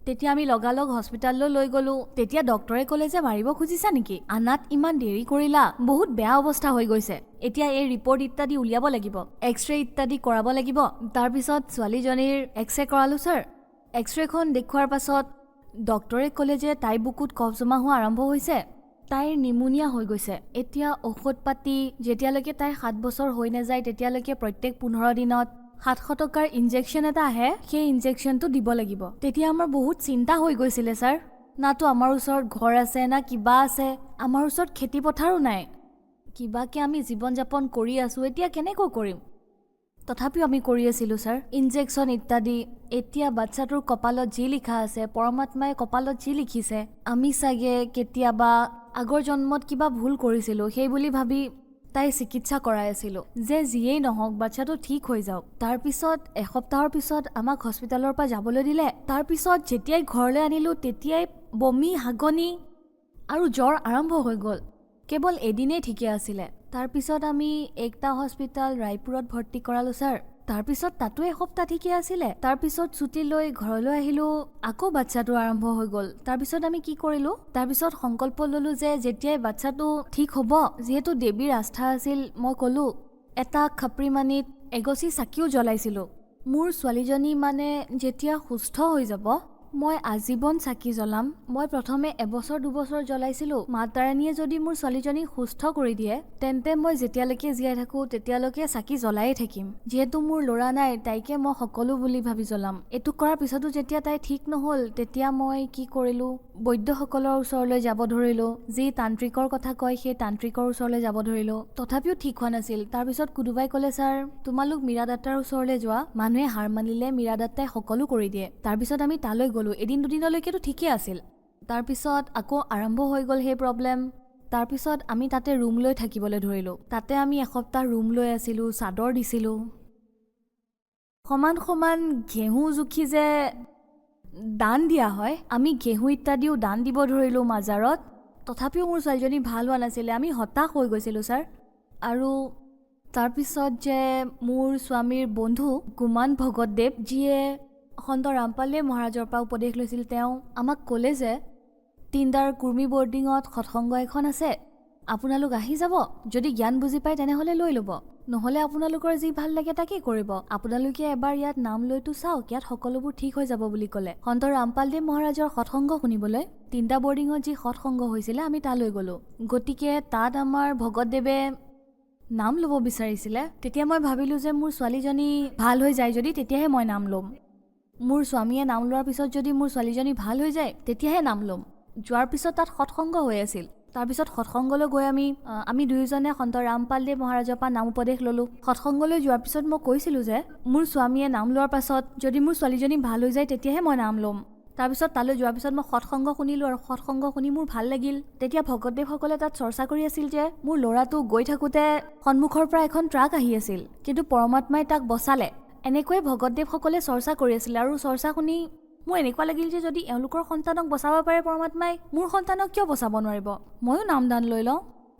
তেতিয়া আমি লগালগ হস্পিটেললৈ লৈ গ'লোঁ। তেতিয়া ডক্টৰে ক'লে যে মাৰিব খুজিছা নেকি, আনাত ইমান দেৰি কৰিলা, বহুত বেয়া অৱস্থা হৈ গৈছে, এতিয়া এই ৰিপৰ্ট ইত্যাদি উলিয়াব লাগিব, এক্সৰে ইত্যাদি কৰাব লাগিব। তাৰপিছত ছোৱালীজনীৰ এক্সৰে কৰালোঁ ছাৰ। এক্সৰেখন দেখুৱাৰ পাছত ডক্টৰে ক'লে যে তাইৰ বুকুত কফ জমা হোৱা আৰম্ভ হৈছে, তাইৰ নিমুনিয়া হৈ গৈছে। এতিয়া ঔষধ পাতি যেতিয়ালৈকে তাইৰ 7 বছৰ হৈ নাযায় তেতিয়ালৈকে প্ৰত্যেক 15 দিনত 700 টকাৰ ইনজেকশ্যন এটা আহে, সেই ইনজেকশ্যনটো দিব লাগিব। তেতিয়া আমাৰ বহুত চিন্তা হৈ গৈছিলে ছাৰ। নাতো আমাৰ ওচৰত ঘৰ আছে না কিবা আছে, আমাৰ ওচৰত খেতি পথাৰো নাই, কিবাকে আমি জীৱন যাপন কৰি আছোঁ, এতিয়া কেনেকৈ কৰিম? তথাপিও আমি কৰি আছিলোঁ ছাৰ, ইনজেকশ্যন ইত্যাদি। এতিয়া বাচ্চাটোৰ কপালত যি লিখা আছে, পৰমাত্মাই কপালত যি লিখিছে, আমি চাগে কেতিয়াবা আগৰ জন্মত কিবা ভুল কৰিছিলোঁ সেই বুলি ভাবি তাই চিকিৎসা কৰাই আছিলোঁ যে যিয়েই নহওক বাচ্চাটো ঠিক হৈ যাওক। তাৰপিছত এসপ্তাহৰ পিছত আমাক হস্পিটেলৰ পৰা যাবলৈ দিলে। তাৰপিছত যেতিয়াই ঘৰলৈ আনিলোঁ তেতিয়াই বমি হাগনি আৰু জ্বৰ আৰম্ভ হৈ গ'ল। কেৱল এদিনেই ঠিকে আছিলে। তাৰপিছত আমি একতা হস্পিটেল ৰায়পুৰত ভৰ্তি কৰালোঁ ছাৰ। তাৰপিছত তাতো এসপ্তাহ ঠিকে আছিলে। তাৰপিছত ছুটি লৈ ঘৰলৈ আহিলোঁ, আকৌ বাচ্ছাটো আৰম্ভ হৈ গ'ল। তাৰপিছত আমি কি কৰিলোঁ, তাৰপিছত সংকল্প ল'লোঁ যে যেতিয়াই বাচ্ছাটো ঠিক হ'ব, যিহেতু দেৱীৰ আস্থা আছিল, মই ক'লোঁ এটা খাপৰিমানিত এগছি চাকিও জ্বলাইছিলোঁ। মোৰ ছোৱালীজনী মানে যেতিয়া সুস্থ হৈ যাব, মই আজীৱন চাকি জ্বলাম। মই প্ৰথমে 1-2 বছৰ জ্বলাইছিলোঁ। মা তাৰাণীয়ে যদি মোৰ ছোৱালীজনীক সুস্থ কৰি দিয়ে, তেন্তে মই যেতিয়ালৈকে জীয়াই থাকোঁ তেতিয়ালৈকে চাকি জ্বলায়ে থাকিম। যিহেতু মোৰ ল'ৰা নাই, তাইকে মই সকলো বুলি ভাবি জ্বলাম। এইটো কৰাৰ পিছতো যেতিয়া তাই ঠিক নহ'ল, তেতিয়া মই কি কৰিলোঁ, বৈদ্যসকলৰ ওচৰলৈ যাব ধৰিলোঁ। যি তান্ত্ৰিকৰ কথা কয় সেই তান্ত্ৰিকৰ ওচৰলৈ যাব ধৰিলোঁ। তথাপিও ঠিক হোৱা নাছিল। তাৰপিছত কোনোবাই ক'লে, ছাৰ তোমালোক মীৰা দাত্তাৰ ওচৰলৈ যোৱা, মানুহে হাৰ মানিলে মীৰা দাত্তাই সকলো কৰি দিয়ে। তাৰপিছত আমি তালৈ গ'লোঁ। এদিন দুদিনলৈকেতো ঠিকেই আছিল। তাৰপিছত আকৌ আৰম্ভ হৈ গ'ল সেই প্ৰব্লেম। তাৰপিছত আমি তাতে ৰুম লৈ থাকিবলৈ ধৰিলোঁ। তাতে আমি এসপ্তাহ ৰুম লৈ আছিলোঁ, চাদৰ দিছিলোঁ। সমান সমান ঘেঁহু জুখি যে দান দিয়া হয়, আমি ঘেঁহু ইত্যাদিও দান দিব ধৰিলোঁ মাজাৰত। তথাপিও মোৰ ছোৱালীজনী ভাল হোৱা নাছিলে। আমি হতাশ হৈ গৈছিলোঁ ছাৰ। আৰু তাৰপিছত যে মোৰ স্বামীৰ বন্ধু গুমান ভগতদেৱ, যিয়ে সন্ত ৰামপালদেৱ মহাৰাজৰ পৰা উপদেশ লৈছিল, তেওঁ আমাক ক'লে যে তিনদাৰ কুৰ্মী বৰ্ডিঙত সৎসংগ এখন আছে, আপোনালোক আহি যাব। যদি জ্ঞান বুজি পায় তেনেহ'লে লৈ ল'ব, নহ'লে আপোনালোকৰ যি ভাল লাগে তাকেই কৰিব। আপোনালোকে এবাৰ ইয়াত নাম লৈতো চাওক, ইয়াত সকলোবোৰ ঠিক হৈ যাব বুলি ক'লে। সন্ত ৰামপালদেৱ মহাৰাজৰ সৎসংগ শুনিবলৈ তিনটা বৰ্ডিঙত যি সৎসংগ হৈছিলে, আমি তালৈ গ'লোঁ। গতিকে তাত আমাৰ ভগতদেৱে নাম ল'ব বিচাৰিছিলে। তেতিয়া মই ভাবিলোঁ যে মোৰ ছোৱালীজনী ভাল হৈ যায় যদি, তেতিয়াহে মই নাম ল'ম। মোৰ স্বামীয়ে নাম লোৱাৰ পিছত যদি মোৰ ছোৱালীজনী ভাল হৈ যায়, তেতিয়াহে নাম ল'ম। যোৱাৰ পিছত তাত সৎসংগ হৈ আছিল। তাৰপিছত সৎসংগলৈ গৈ আমি দুয়োজনে সন্ত ৰামপালদেৱ মহাৰাজৰ পৰা নাম উপদেশ ল'লোঁ। সৎসংগলৈ যোৱাৰ পিছত মই কৈছিলোঁ যে মোৰ স্বামীয়ে নাম লোৱাৰ পাছত যদি মোৰ ছোৱালীজনী ভাল হৈ যায়, তেতিয়াহে মই নাম ল'ম। তাৰপিছত তালৈ যোৱাৰ পিছত মই সৎসংগ শুনিলোঁ, আৰু সৎসংগ শুনি মোৰ ভাল লাগিল। তেতিয়া ভগতদেৱসকলে তাত চৰ্চা কৰি আছিল যে মোৰ ল'ৰাটো গৈ থাকোঁতে সন্মুখৰ পৰা এখন ট্ৰাক আহি আছিল, কিন্তু পৰমাত্মাই তাক বচালে। এনেকৈয়ে ভগতদেৱসকলে চৰ্চা কৰি আছিলে। আৰু চৰ্চা শুনি মোৰ এনেকুৱা লাগিল যে যদি এওঁলোকৰ সন্তানক বচাব পাৰে পৰমাত্মাই, মোৰ সন্তানক কিয় বচাব নোৱাৰিব? ময়ো নামদান লৈ লওঁ।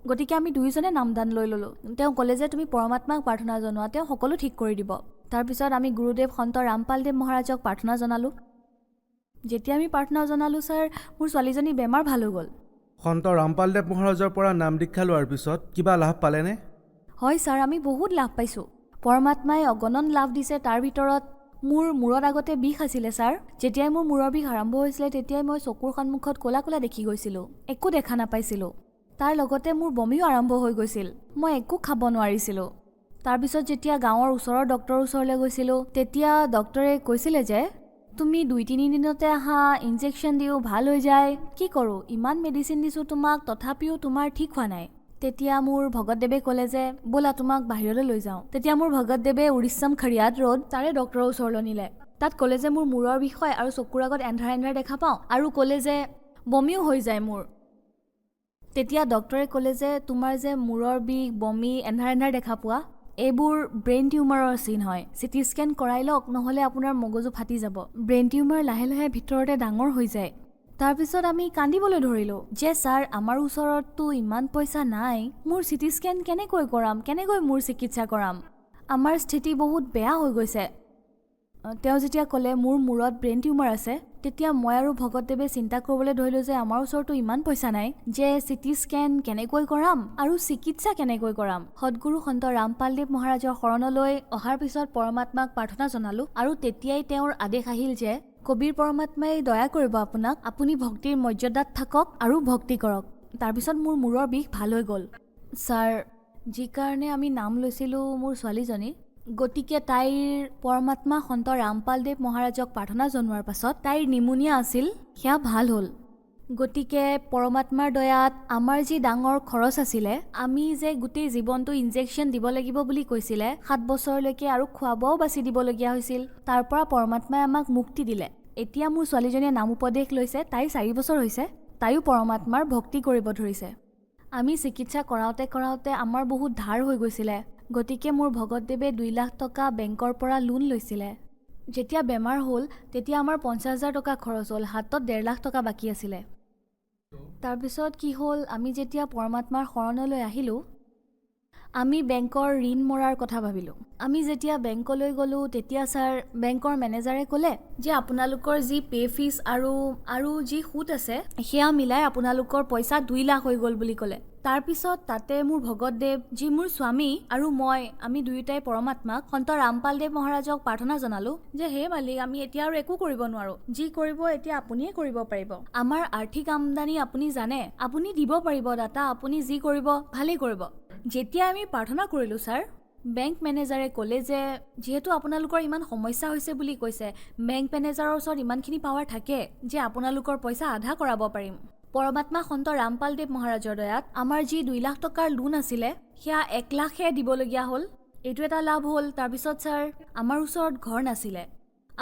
গতিকে আমি দুয়োজনে নামদান লৈ ল'লোঁ। তেওঁ ক'লে যে তুমি পৰমাত্মাক প্ৰাৰ্থনা জনোৱা, তেওঁ সকলো ঠিক কৰি দিব। তাৰপিছত আমি গুৰুদেৱ সন্ত ৰামপালদেৱ মহাৰাজক প্ৰাৰ্থনা জনালোঁ। যেতিয়া আমি প্ৰাৰ্থনা জনালোঁ ছাৰ, মোৰ ছোৱালীজনী বেমাৰ ভাল হৈ গ'ল। সন্ত ৰামপালদেৱ মহাৰাজৰ পৰা নাম দীক্ষা লোৱাৰ পিছত কিবা লাভ পালেনে? হয় ছাৰ, আমি বহুত লাভ পাইছোঁ। পৰমাত্মাই অগণন লাভ দিছে। তাৰ ভিতৰত মোৰ মূৰত আগতে বিষ আছিলে ছাৰ। যেতিয়াই মোৰ মূৰৰ বিষ আৰম্ভ হৈছিলে, তেতিয়াই মই চকুৰ সন্মুখত ক'লা ক'লা দেখি গৈছিলোঁ, একো দেখা নাপাইছিলোঁ। তাৰ লগতে মোৰ বমিও আৰম্ভ হৈ গৈছিল, মই একো খাব নোৱাৰিছিলোঁ। তাৰপিছত যেতিয়া গাঁৱৰ ওচৰৰ ডক্টৰৰ ওচৰলৈ গৈছিলোঁ, তেতিয়া ডক্টৰে কৈছিলে যে তুমি 2-3 দিনতে আহা, ইনজেকশ্যন দিওঁ ভাল হৈ যায়। কি কৰোঁ, ইমান মেডিচিন দিছোঁ তোমাক, তথাপিও তোমাৰ ঠিক হোৱা নাই। তেতিয়া মোৰ ভগতদেৱে ক'লে যে ব'লা তোমাক বাহিৰলৈ লৈ যাওঁ। তেতিয়া মোৰ ভগতদেৱে উৰিষ্যাম খৰিয়াত ৰোড তাৰে ডক্টৰৰ ওচৰলৈ নিলে। তাত ক'লে যে মোৰ মূৰৰ বিষ হয় আৰু চকুৰ আগত এন্ধাৰ এন্ধাৰ দেখা পাওঁ, আৰু ক'লে যে বমিও হৈ যায় মোৰ। তেতিয়া ডক্টৰে ক'লে যে তোমাৰ যে মূৰৰ বিষ, বমি, এন্ধাৰ এন্ধাৰ দেখা পোৱা, এইবোৰ ব্ৰেইন টিউমাৰৰ চিন হয়। চিটি স্কেন কৰাই লওক, নহ'লে আপোনাৰ মগজু ফাটি যাব। ব্ৰেইন টিউমাৰ লাহে লাহে ভিতৰতে ডাঙৰ হৈ যায়। তাৰপিছত আমি কান্দিবলৈ ধৰিলোঁ যে ছাৰ, আমাৰ ওচৰততো ইমান পইচা নাই, মোৰ চিটি স্কেন কেনেকৈ কৰাম, কেনেকৈ মোৰ চিকিৎসা কৰাম, আমাৰ স্থিতি বহুত বেয়া হৈ গৈছে। তেওঁ যেতিয়া ক'লে মোৰ মূৰত ব্ৰেইন টিউমাৰ আছে, তেতিয়া মই আৰু ভগতদেৱে চিন্তা কৰিবলৈ ধৰিলোঁ যে আমাৰ ওচৰতো ইমান পইচা নাই যে চিটি স্কেন কেনেকৈ কৰাম আৰু চিকিৎসা কেনেকৈ কৰাম। সদগুৰু সন্ত ৰামপালদেৱ মহাৰাজৰ শৰণলৈ অহাৰ পিছত পৰমাত্মাক প্ৰাৰ্থনা জনালোঁ, আৰু তেতিয়াই তেওঁৰ আদেশ আহিল যে কবিৰ পৰমাত্মাই দয়া কৰিব আপোনাক, আপুনি ভক্তিৰ মৰ্যাদাত থাকক আৰু ভক্তি কৰক। তাৰপিছত মোৰ মূৰৰ বিষ ভাল হৈ গ'ল। ছাৰ, যি কাৰণে আমি নাম লৈছিলোঁ মোৰ ছোৱালীজনী, গতিকে তাইৰ পৰমাত্মা সন্ত ৰামপালদেৱ মহাৰাজক প্ৰাৰ্থনা জনোৱাৰ পাছত তাইৰ নিমুনিয়া আছিল, সেয়া ভাল হ'ল। গতিকে পৰমাত্মাৰ দয়াত আমাৰ যি ডাঙৰ খৰচ আছিলে, আমি যে গোটেই জীৱনটো ইনজেকশ্যন দিব লাগিব বুলি কৈছিলে, 7 বছৰলৈকে আৰু খোৱা বোৱাও বাছি দিবলগীয়া হৈছিল, তাৰ পৰা পৰমাত্মাই আমাক মুক্তি দিলে। এতিয়া মোৰ ছোৱালীজনীয়ে নাম উপদেশ লৈছে, তাইৰ 4 বছৰ হৈছে, তাইও পৰমাত্মাৰ ভক্তি কৰিব ধৰিছে। আমি চিকিৎসা কৰাওঁতে কৰাওঁতে আমাৰ বহুত ধাৰ হৈ গৈছিলে। গতিকে মোৰ ভগতদেৱে 2 লাখ টকা বেংকৰ পৰা লোন লৈছিলে। যেতিয়া বেমাৰ হ'ল তেতিয়া আমাৰ 50,000 টকা খৰচ হ'ল, হাতত 1.5 লাখ টকা বাকী আছিলে। তাৰপিছত কি হ'ল, আমি যেতিয়া পৰমাত্মাৰ শৰণলৈ আহিলোঁ, আমি বেংকৰ ঋণ মৰাৰ কথা ভাবিলোঁ। আমি যেতিয়া বেংকলৈ গ'লোঁ তেতিয়া ছাৰ বেংকৰ মেনেজাৰে ক'লে যে আপোনালোকৰ যি পে' ফিজ আৰু যি সুত আছে সেয়া মিলাই আপোনালোকৰ পইচা 2 লাখ হৈ গ'ল বুলি ক'লে। তাৰপিছত তাতে মোৰ ভগতদেৱ, যি মোৰ স্বামী আৰু আমি দুয়োটাই পৰমাত্মাক সন্ত ৰামপাল দেৱ মহাৰাজক প্ৰাৰ্থনা জনালোঁ যে হে মালিক, আমি এতিয়া আৰু একো কৰিব নোৱাৰোঁ, যি কৰিব এতিয়া আপুনিয়ে কৰিব পাৰিব। আমাৰ আৰ্থিক আমদানি আপুনি জানে, আপুনি দিব পাৰিব দাতা, আপুনি যি কৰিব ভালেই কৰিব। যেতিয়া আমি প্ৰাৰ্থনা কৰিলোঁ ছাৰ, বেংক মেনেজাৰে ক'লে যে যিহেতু আপোনালোকৰ ইমান সমস্যা হৈছে বুলি কৈছে, বেংক মেনেজাৰৰ ওচৰত ইমানখিনি পাৱাৰ থাকে যে আপোনালোকৰ পইচা আধা কৰাব পাৰিম। পৰমাত্মা সন্ত ৰামপাল দেৱ মহাৰাজৰ দয়াত আমাৰ যি 2 লাখ টকাৰ লোন আছিলে সেয়া 1 লাখহে দিবলগীয়া হ'ল। এইটো এটা লাভ হ'ল। তাৰপিছত ছাৰ আমাৰ ওচৰত ঘৰ নাছিলে,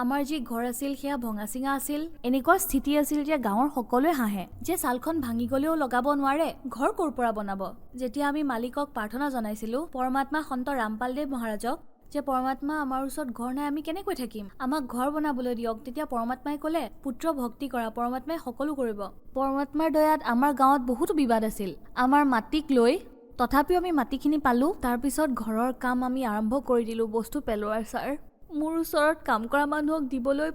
আমাৰ যি ঘৰ আছিল সেয়া ভঙা চিঙা আছিল। এনেকুৱা স্থিতি আছিল যে গাঁৱৰ সকলোৱে হাঁহে যে ছালখন ভাঙি গ'লেও লগাব নোৱাৰে, ঘৰ ক'ৰ পৰা বনাব। যেতিয়া আমি মালিকক প্ৰাৰ্থনা জনাইছিলোঁ পৰমাত্মা সন্ত ৰামপাল দেৱ মহাৰাজক যে পৰমাত্মা আমাৰ ওচৰত ঘৰ নাই, আমি কেনেকৈ থাকিম, আমাক ঘৰ বনাবলৈ দিয়ক, তেতিয়া পৰমাত্মাই ক'লে পুত্ৰ ভক্তি কৰা, পৰমাত্মাই সকলো কৰিব। পৰমাত্মাৰ দয়াত আমাৰ গাঁৱত বহুতো বিবাদ আছিল আমাৰ মাটিক লৈ, তথাপিও আমি মাটিখিনি পালোঁ। তাৰপিছত ঘৰৰ কাম আমি আৰম্ভ কৰি দিলোঁ, বস্তু পেলোৱাৰ। ছাৰ মোৰ ওচৰত কাম কৰা মানুহক দিবলৈ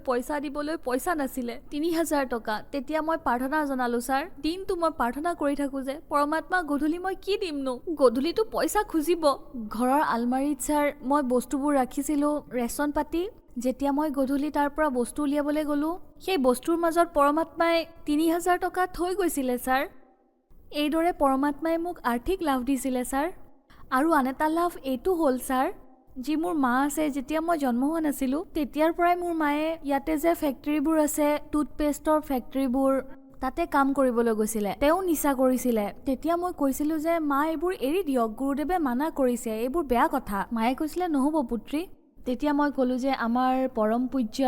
পইচা নাছিলে, 3,000 টকা। তেতিয়া মই প্ৰাৰ্থনা জনালোঁ ছাৰ, দিনটো মই প্ৰাৰ্থনা কৰি থাকোঁ যে পৰমাত্মা গধূলি মই কি দিমনো, গধূলিতো পইচা খুজিব। ঘৰৰ আলমাৰীত ছাৰ মই বস্তুবোৰ ৰাখিছিলোঁ, ৰেচন পাতি। যেতিয়া মই গধূলি তাৰ পৰা বস্তু উলিয়াবলৈ গ'লোঁ, সেই বস্তুৰ মাজত পৰমাত্মাই 3,000 টকা থৈ গৈছিলে ছাৰ। এইদৰে পৰমাত্মাই মোক আৰ্থিক লাভ দিছিলে ছাৰ। আৰু আন এটা লাভ এইটো হ'ল ছাৰ, যি মোৰ মা আছে, যেতিয়া মই জন্ম হোৱা নাছিলোঁ তেতিয়াৰ পৰাই মোৰ মায়ে ইয়াতে যে ফেক্টৰীবোৰ আছে, টুথপেষ্টৰ ফেক্টৰীবোৰ, তাতে কাম কৰিবলৈ গৈছিলে। তেওঁ নিচা কৰিছিলে। তেতিয়া মই কৈছিলোঁ যে মা এইবোৰ এৰি দিয়ক, গুৰুদেৱে মানা কৰিছে, এইবোৰ বেয়া কথা। মায়ে কৈছিলে নহ'ব পুত্ৰী। তেতিয়া মই ক'লোঁ যে আমাৰ পৰম পূজ্য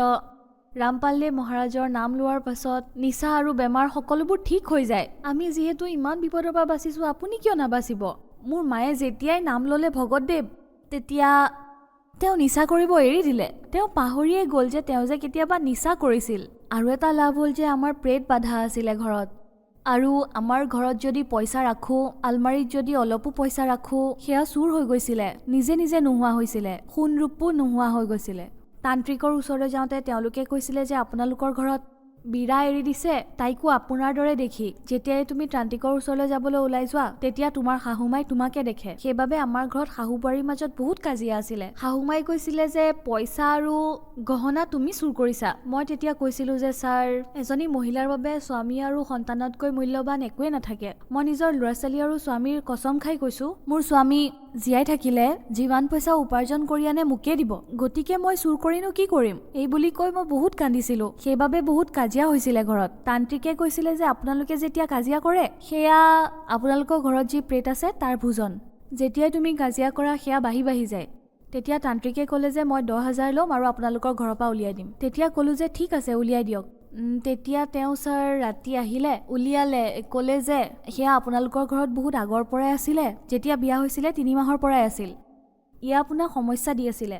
ৰামপাল দেৱ মহাৰাজৰ নাম লোৱাৰ পাছত নিচা আৰু বেমাৰ সকলোবোৰ ঠিক হৈ যায়। আমি যিহেতু ইমান বিপদৰ পৰা বাচিছোঁ, আপুনি কিয় নাবাচিব। মোৰ মায়ে যেতিয়াই নাম ল'লে ভগতদেৱ, তেতিয়া তেওঁ নিচা কৰিব এৰি দিলে। তেওঁ পাহৰিয়ে গ'ল যে তেওঁ যে কেতিয়াবা নিচা কৰিছিল। আৰু এটা লাভ হ'ল যে আমাৰ প্ৰেত বাধা আছিলে ঘৰত, আৰু আমাৰ ঘৰত যদি পইচা ৰাখোঁ, আলমাৰীত যদি অলপো পইচা ৰাখোঁ, সেয়া চুৰ হৈ গৈছিলে, নিজে নিজে নোহোৱা হৈছিলে, সোণ ৰূপো নোহোৱা হৈ গৈছিলে। তান্ত্ৰিকৰ ওচৰলৈ যাওঁতে তেওঁলোকে কৈছিলে যে আপোনালোকৰ ঘৰত বীৰা এৰি দিছে, তাইকো আপোনাৰ দৰে দেখি। যেতিয়াই তুমি তান্ত্ৰিকৰ ওচৰলৈ যাবলৈ ওলাই যোৱা তেতিয়া তোমাৰ শাহুমাই তোমাকে দেখে। সেইবাবে আমাৰ ঘৰত শাহু বোৱাৰীৰ মাজত বহুত কাজিয়া আছিলে। শাহুমাই কৈছিলে যে পইচা আৰু গহনা তুমি চুৰ কৰিছা। মই তেতিয়া কৈছিলোঁ যে ছাৰ, এজনী মহিলাৰ বাবে স্বামী আৰু সন্তানতকৈ মূল্যৱান একোৱে নাথাকে। মই নিজৰ ল'ৰা ছোৱালী আৰু স্বামীৰ কচম খাই কৈছোঁ, মোৰ স্বামী জীয়াই থাকিলে যিমান পইচা উপাৰ্জন কৰি আনে মোকে দিব, গতিকে মই চুৰ কৰিনো কি কৰিম। এই বুলি কৈ মই বহুত কান্দিছিলোঁ। সেইবাবে বহুত কাজিয়া হৈছিলে ঘৰত। তান্ত্ৰিকে কৈছিলে যে আপোনালোকে যেতিয়া কাজিয়া কৰে সেয়া আপোনালোকৰ ঘৰত যি প্ৰেত আছে তাৰ ভোজন, যেতিয়াই তুমি কাজিয়া কৰা সেয়া বাঢ়ি বাঢ়ি যায়। তেতিয়া তান্ত্ৰিকে ক'লে যে মই 10,000 ল'ম আৰু আপোনালোকৰ ঘৰৰ পৰা উলিয়াই দিম। তেতিয়া ক'লোঁ যে ঠিক আছে উলিয়াই দিয়ক। তেতিয়া তেওঁ ছাৰ ৰাতি আহিলে, উলিয়ালে, ক'লে যে সেয়া আপোনালোকৰ ঘৰত বহুত আগৰ পৰাই আছিলে, যেতিয়া বিয়া হৈছিলে 3 মাহৰ পৰাই আছিল। ইয়ে আপোনাক সমস্যা দি আছিলে,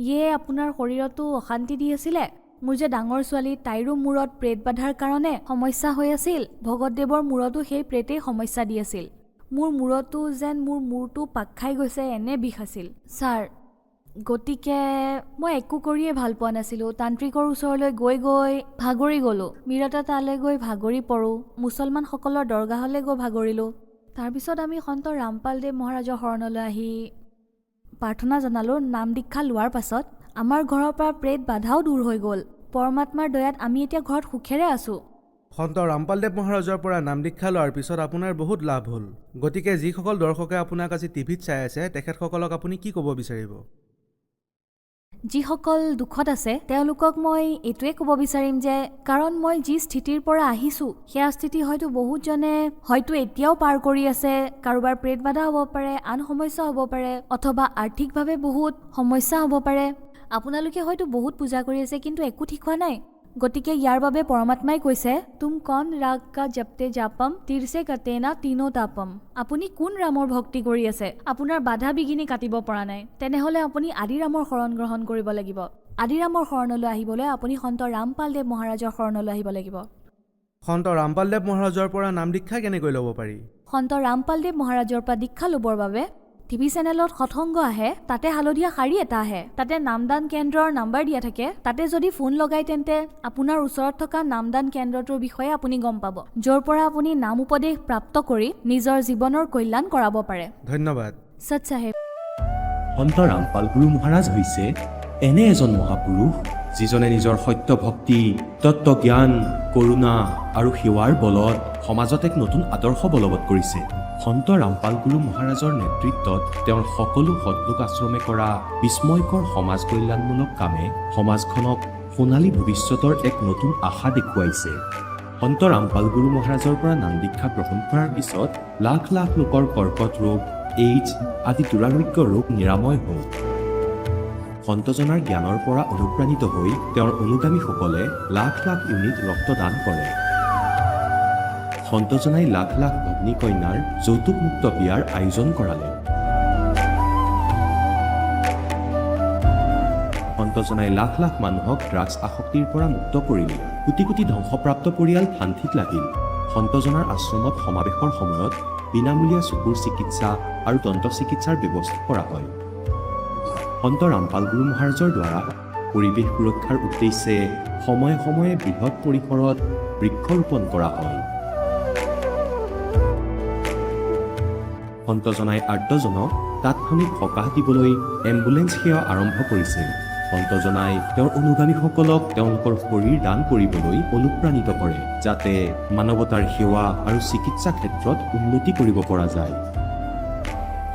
ইয়ে আপোনাৰ শৰীৰতো অশান্তি দি আছিলে। মোৰ যে ডাঙৰ ছোৱালী, তাইৰো মূৰত প্ৰেত বাধাৰ কাৰণে সমস্যা হৈ আছিল, ভগতদেৱৰ মূৰতো সেই প্ৰেতেই সমস্যা দি আছিল। মোৰ মূৰতো যেন মোৰ মূৰটো পাক খাই গৈছে, এনে বিষ আছিল ছাৰ। গতিকে মই একো কৰিয়ে ভাল পোৱা নাছিলোঁ। তান্ত্ৰিকৰ ওচৰলৈ গৈ গৈ ভাগৰি গ'লোঁ। মিৰতা তালৈ গৈ ভাগৰি পৰোঁ, মুছলমানসকলৰ দৰগাহলৈ গৈ ভাগৰিলোঁ। তাৰপিছত আমি সন্ত ৰামপাল দেৱ মহাৰাজৰ শৰণলৈ আহি প্ৰাৰ্থনা জনালোঁ। নাম দীক্ষা লোৱাৰ পাছত আমাৰ ঘৰৰ পৰা প্ৰেত বাধাও দূৰ হৈ গ'ল। পৰমাত্মাৰ দয়াত আমি এতিয়া ঘৰত সুখেৰে আছোঁ। সন্ত ৰামপালদেৱ মহাৰাজৰ পৰা নাম দীক্ষা লোৱাৰ পিছত আপোনাৰ বহুত লাভ হ'ল। গতিকে যিসকল দৰ্শকে আপোনাক আজি টিভিত চাই আছে তেখেতসকলক আপুনি কি ক'ব বিচাৰিব? যিসকল দুখত আছে তেওঁলোকক মই এইটোৱে ক'ব বিচাৰিম যে কাৰণ মই যি স্থিতিৰ পৰা আহিছোঁ সেয়া স্থিতি হয়তো বহুতজনে হয়তো এতিয়াও পাৰ কৰি আছে। কাৰোবাৰ প্ৰেত বাধা হ'ব পাৰে, আন সমস্যা হ'ব পাৰে, অথবা আৰ্থিকভাৱে বহুত সমস্যা হ'ব পাৰে। আপোনালোকে হয়তো বহুত পূজা কৰি আছে কিন্তু একো ঠিক হোৱা নাই। গতিকে ইয়াৰ বাবে পৰমাত্মাই কৈছে, তুম কন ৰাগ কা জপতে জাপম তিৰছে কাটে না তিনো তাপম। আপুনি কোন ৰামৰ ভক্তি কৰি আছে, আপোনাৰ বাধা বিঘিনি কাটিব পৰা নাই, তেনেহ'লে আপুনি আদি ৰামৰ শৰণ গ্ৰহণ কৰিব লাগিব। আদিৰামৰ শৰণলৈ আহিবলৈ আপুনি সন্ত ৰামপালদেৱ মহাৰাজৰ শৰণলৈ আহিব লাগিব। সন্ত ৰামপালদেৱ মহাৰাজৰ পৰা নাম দীক্ষা কেনেকৈ ল'ব পাৰি? সন্ত ৰামপালদেৱ মহাৰাজৰ পৰা দীক্ষা ল'বৰ বাবে টিভি চেনেলত সৎসংগ আহে, তাতে হালধীয়া শাৰী এটা আহে, তাতে নামদান কেন্দ্ৰৰ নাম্বাৰ দিয়া থাকে। তাতে যদি ফোন লগাই তেন্তে আপোনাৰ ওচৰত থকা নামদান কেন্দ্ৰটোৰ বিষয়ে আপুনি গম পাব, য'ৰ পৰা আপুনি নাম উপদেশ প্ৰাপ্ত কৰি নিজৰ জীৱনৰ কল্যাণ কৰাব পাৰে। ধন্যবাদ। সৎ চাহেব। সন্ত ৰামপাল গুৰু মহাৰাজ হৈছে এনে এজন মহাপুৰুষ যিজনে নিজৰ সত্য ভক্তি, তত্ত্বজ্ঞান, কৰোণা আৰু সেৱাৰ বলত সমাজত এক নতুন আদৰ্শ বলবৎ কৰিছে। সন্ত ৰামপাল গুৰু মহাৰাজৰ নেতৃত্বত তেওঁৰ সকলো সৎলোক আশ্ৰমে কৰা বিস্ময়কৰ সমাজ কল্যাণমূলক কামে সমাজখনক সোণালী ভৱিষ্যতৰ এক নতুন আশা দেখুৱাইছে। সন্ত ৰামপাল গুৰু মহাৰাজৰ পৰা নাম দীক্ষা গ্ৰহণ কৰাৰ পিছত লাখ লাখ লোকৰ কৰ্কট ৰোগ, এইডছ আদি দুৰাৰোগ্য ৰোগ নিৰাময় হ'ল। সন্তজনাৰ জ্ঞানৰ পৰা অনুপ্ৰাণিত হৈ তেওঁৰ অনুগামীসকলে লাখ লাখ ইউনিট ৰক্তদান কৰে। সন্তজনাই লাখ লাখ ভগ্নী কন্যাৰ যৌতুকমুক্ত বিয়াৰ আয়োজন কৰালে। সন্তজনাই লাখ লাখ মানুহক ড্ৰাগছ আসক্তিৰ পৰা মুক্ত কৰিলে। কোটি কোটি ধ্বংসপ্ৰাপ্ত পৰিয়াল শান্তিত লাগিল। সন্তজনাৰ আশ্ৰমত সমাৱেশৰ সময়ত বিনামূলীয়া চকুৰ চিকিৎসা আৰু দন্ত চিকিৎসাৰ ব্যৱস্থা কৰা হয়। সন্ত ৰামপাল গুৰু মহাৰাজৰ দ্বাৰা পৰিৱেশ সুৰক্ষাৰ উদ্দেশ্যে সময়ে সময়ে বৃহৎ পৰিসৰত বৃক্ষৰোপণ কৰা হয়। সন্তজনাই আৰ্তজনক তাৎক্ষণিক সকাহ দিবলৈ এম্বুলেন্স সেৱা আৰম্ভ কৰিছিল। সন্তজনাই তেওঁৰ অনুগামীসকলক তেওঁলোকৰ শৰীৰ দান কৰিবলৈ অনুপ্ৰাণিত কৰে, যাতে মানৱতাৰ সেৱা আৰু চিকিৎসা ক্ষেত্ৰত উন্নতি কৰিব পৰা যায়।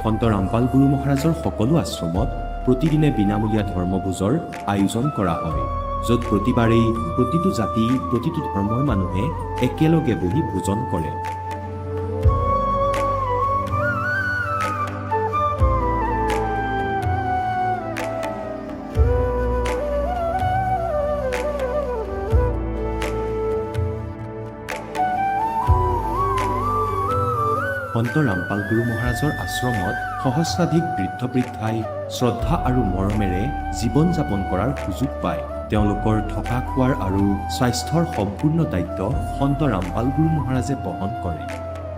সন্ত ৰামপাল গুৰু মহাৰাজৰ সকলো আশ্ৰমত প্ৰতিদিনে বিনামূলীয়া ধৰ্মভোজৰ আয়োজন কৰা হয়, য'ত প্ৰতিবাৰেই প্ৰতিটো জাতি, প্ৰতিটো ধৰ্মৰ মানুহে একেলগে বহি ভোজন কৰে। সন্ত ৰামপাল গুৰু মহাৰাজৰ আশ্ৰমত সহস্ৰাধিক বৃদ্ধ বৃদ্ধাই শ্ৰদ্ধা আৰু মৰমেৰে জীৱন যাপন কৰাৰ সুযোগ পায়। তেওঁলোকৰ থকা খোৱাৰ আৰু স্বাস্থ্যৰ সম্পূৰ্ণ দায়িত্ব সন্ত ৰামপাল গুৰু মহাৰাজে বহন কৰে।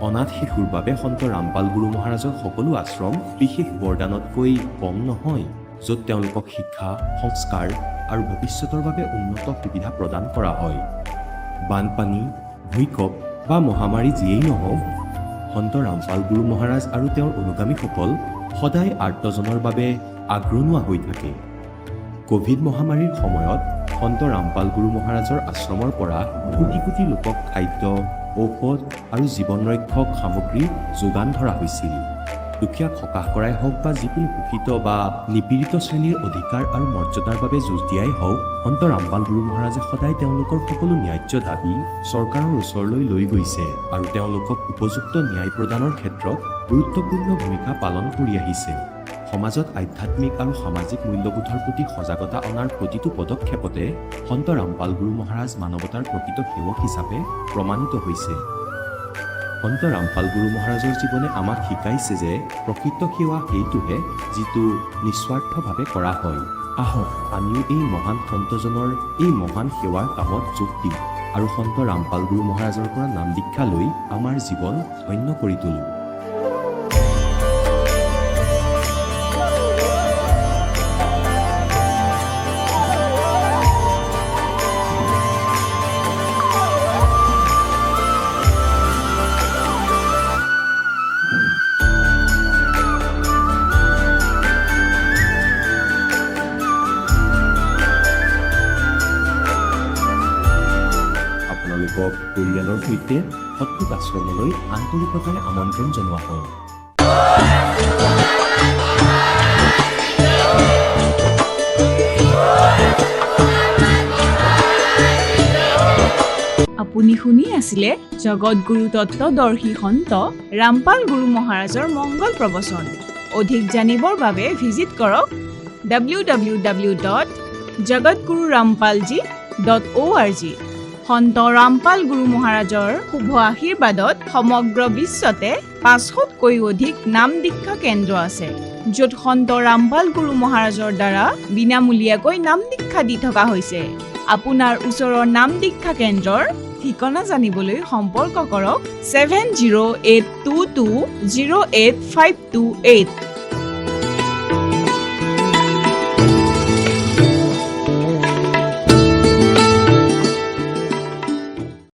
অনাথ শিশুৰ বাবে সন্ত ৰামপাল গুৰু মহাৰাজৰ সকলো আশ্ৰম বিশেষ বৰদানতকৈ কম নহয়, য'ত তেওঁলোকক শিক্ষা, সংস্কাৰ আৰু ভৱিষ্যতৰ বাবে উন্নত সুবিধা প্ৰদান কৰা হয়। বানপানী, ভূঁইকঁপ বা মহামাৰী যিয়েই নহওক, সন্ত ৰামপাল গুৰু মহাৰাজ আৰু তেওঁৰ অনুগামীসকল সদায় আৰ্তজনৰ বাবে আগ্ৰনোৱা হৈ থাকে। কোভিড মহামাৰীৰ সময়ত সন্ত ৰামপাল গুৰু মহাৰাজৰ আশ্ৰমৰ পৰা কোটি কোটি লোকক খাদ্য, ঔষধ আৰু জীৱন ৰক্ষক সামগ্ৰী যোগান ধৰা হৈছিল। দুখীয়াক সকাহ কৰাই হওক বা যিকোনো শোষিত বা নিপীড়িত শ্ৰেণীৰ অধিকাৰ আৰু মৰ্যাদাৰ বাবে যুঁজ দিয়াই হওক, সন্ত ৰামপাল গুৰু মহাৰাজে সদায় তেওঁলোকৰ সকলো ন্যায্য দাবী চৰকাৰৰ ওচৰলৈ লৈ গৈছে আৰু তেওঁলোকক উপযুক্ত ন্যায় প্ৰদানৰ ক্ষেত্ৰত গুৰুত্বপূৰ্ণ ভূমিকা পালন কৰি আহিছে। সমাজত আধ্যাত্মিক আৰু সামাজিক মূল্যবোধৰ প্ৰতি সজাগতা অনাৰ প্ৰতিটো পদক্ষেপতে সন্ত ৰামপাল গুৰু মহাৰাজ মানৱতাৰ প্ৰকৃত সেৱক হিচাপে প্ৰমাণিত হৈছে। সন্ত ৰামপাল গুৰু মহাৰাজৰ জীৱনে আমাক শিকাইছে যে প্ৰকৃত সেৱা সেইটোহে যিটো নিস্বাৰ্থভাৱে কৰা হয়। আহক আমিও এই মহান সন্তজনৰ এই মহান সেৱাৰ কামত যোগ দিম আৰু সন্ত ৰামপাল গুৰু মহাৰাজৰ পৰা নাম দীক্ষা লৈ আমাৰ জীৱন ধন্য কৰি তোলোঁ। আপোনালোকক পৰিয়ালৰ সৈতে সৎলোক আশ্ৰমলৈ আন্তৰিকতাৰে আমন্ত্ৰণ জনোৱা হয়। আপুনি শুনি আছিলে জগতগুৰু তত্ত্বদৰ্শী সন্ত ৰামপাল গুৰু মহাৰাজৰ মংগল প্ৰবচন। অধিক জানিবৰ বাবে ভিজিট কৰক www.jagatgururampalji.org। সন্ত ৰামপাল গুৰু মহাৰাজৰ শুভ আশীৰ্বাদত সমগ্ৰ বিশ্বতে 500তকৈ অধিক নাম দীক্ষা কেন্দ্ৰ আছে। য'ত সন্ত ৰামপাল গুৰু মহাৰাজৰ দ্বাৰা বিনামূলীয়াকৈ নাম দীক্ষা দি থকা হৈছে। আপোনাৰ ওচৰৰ নাম দীক্ষা কেন্দ্ৰৰ ঠিকনা জানিবলৈ সম্পৰ্ক কৰক 7082208528।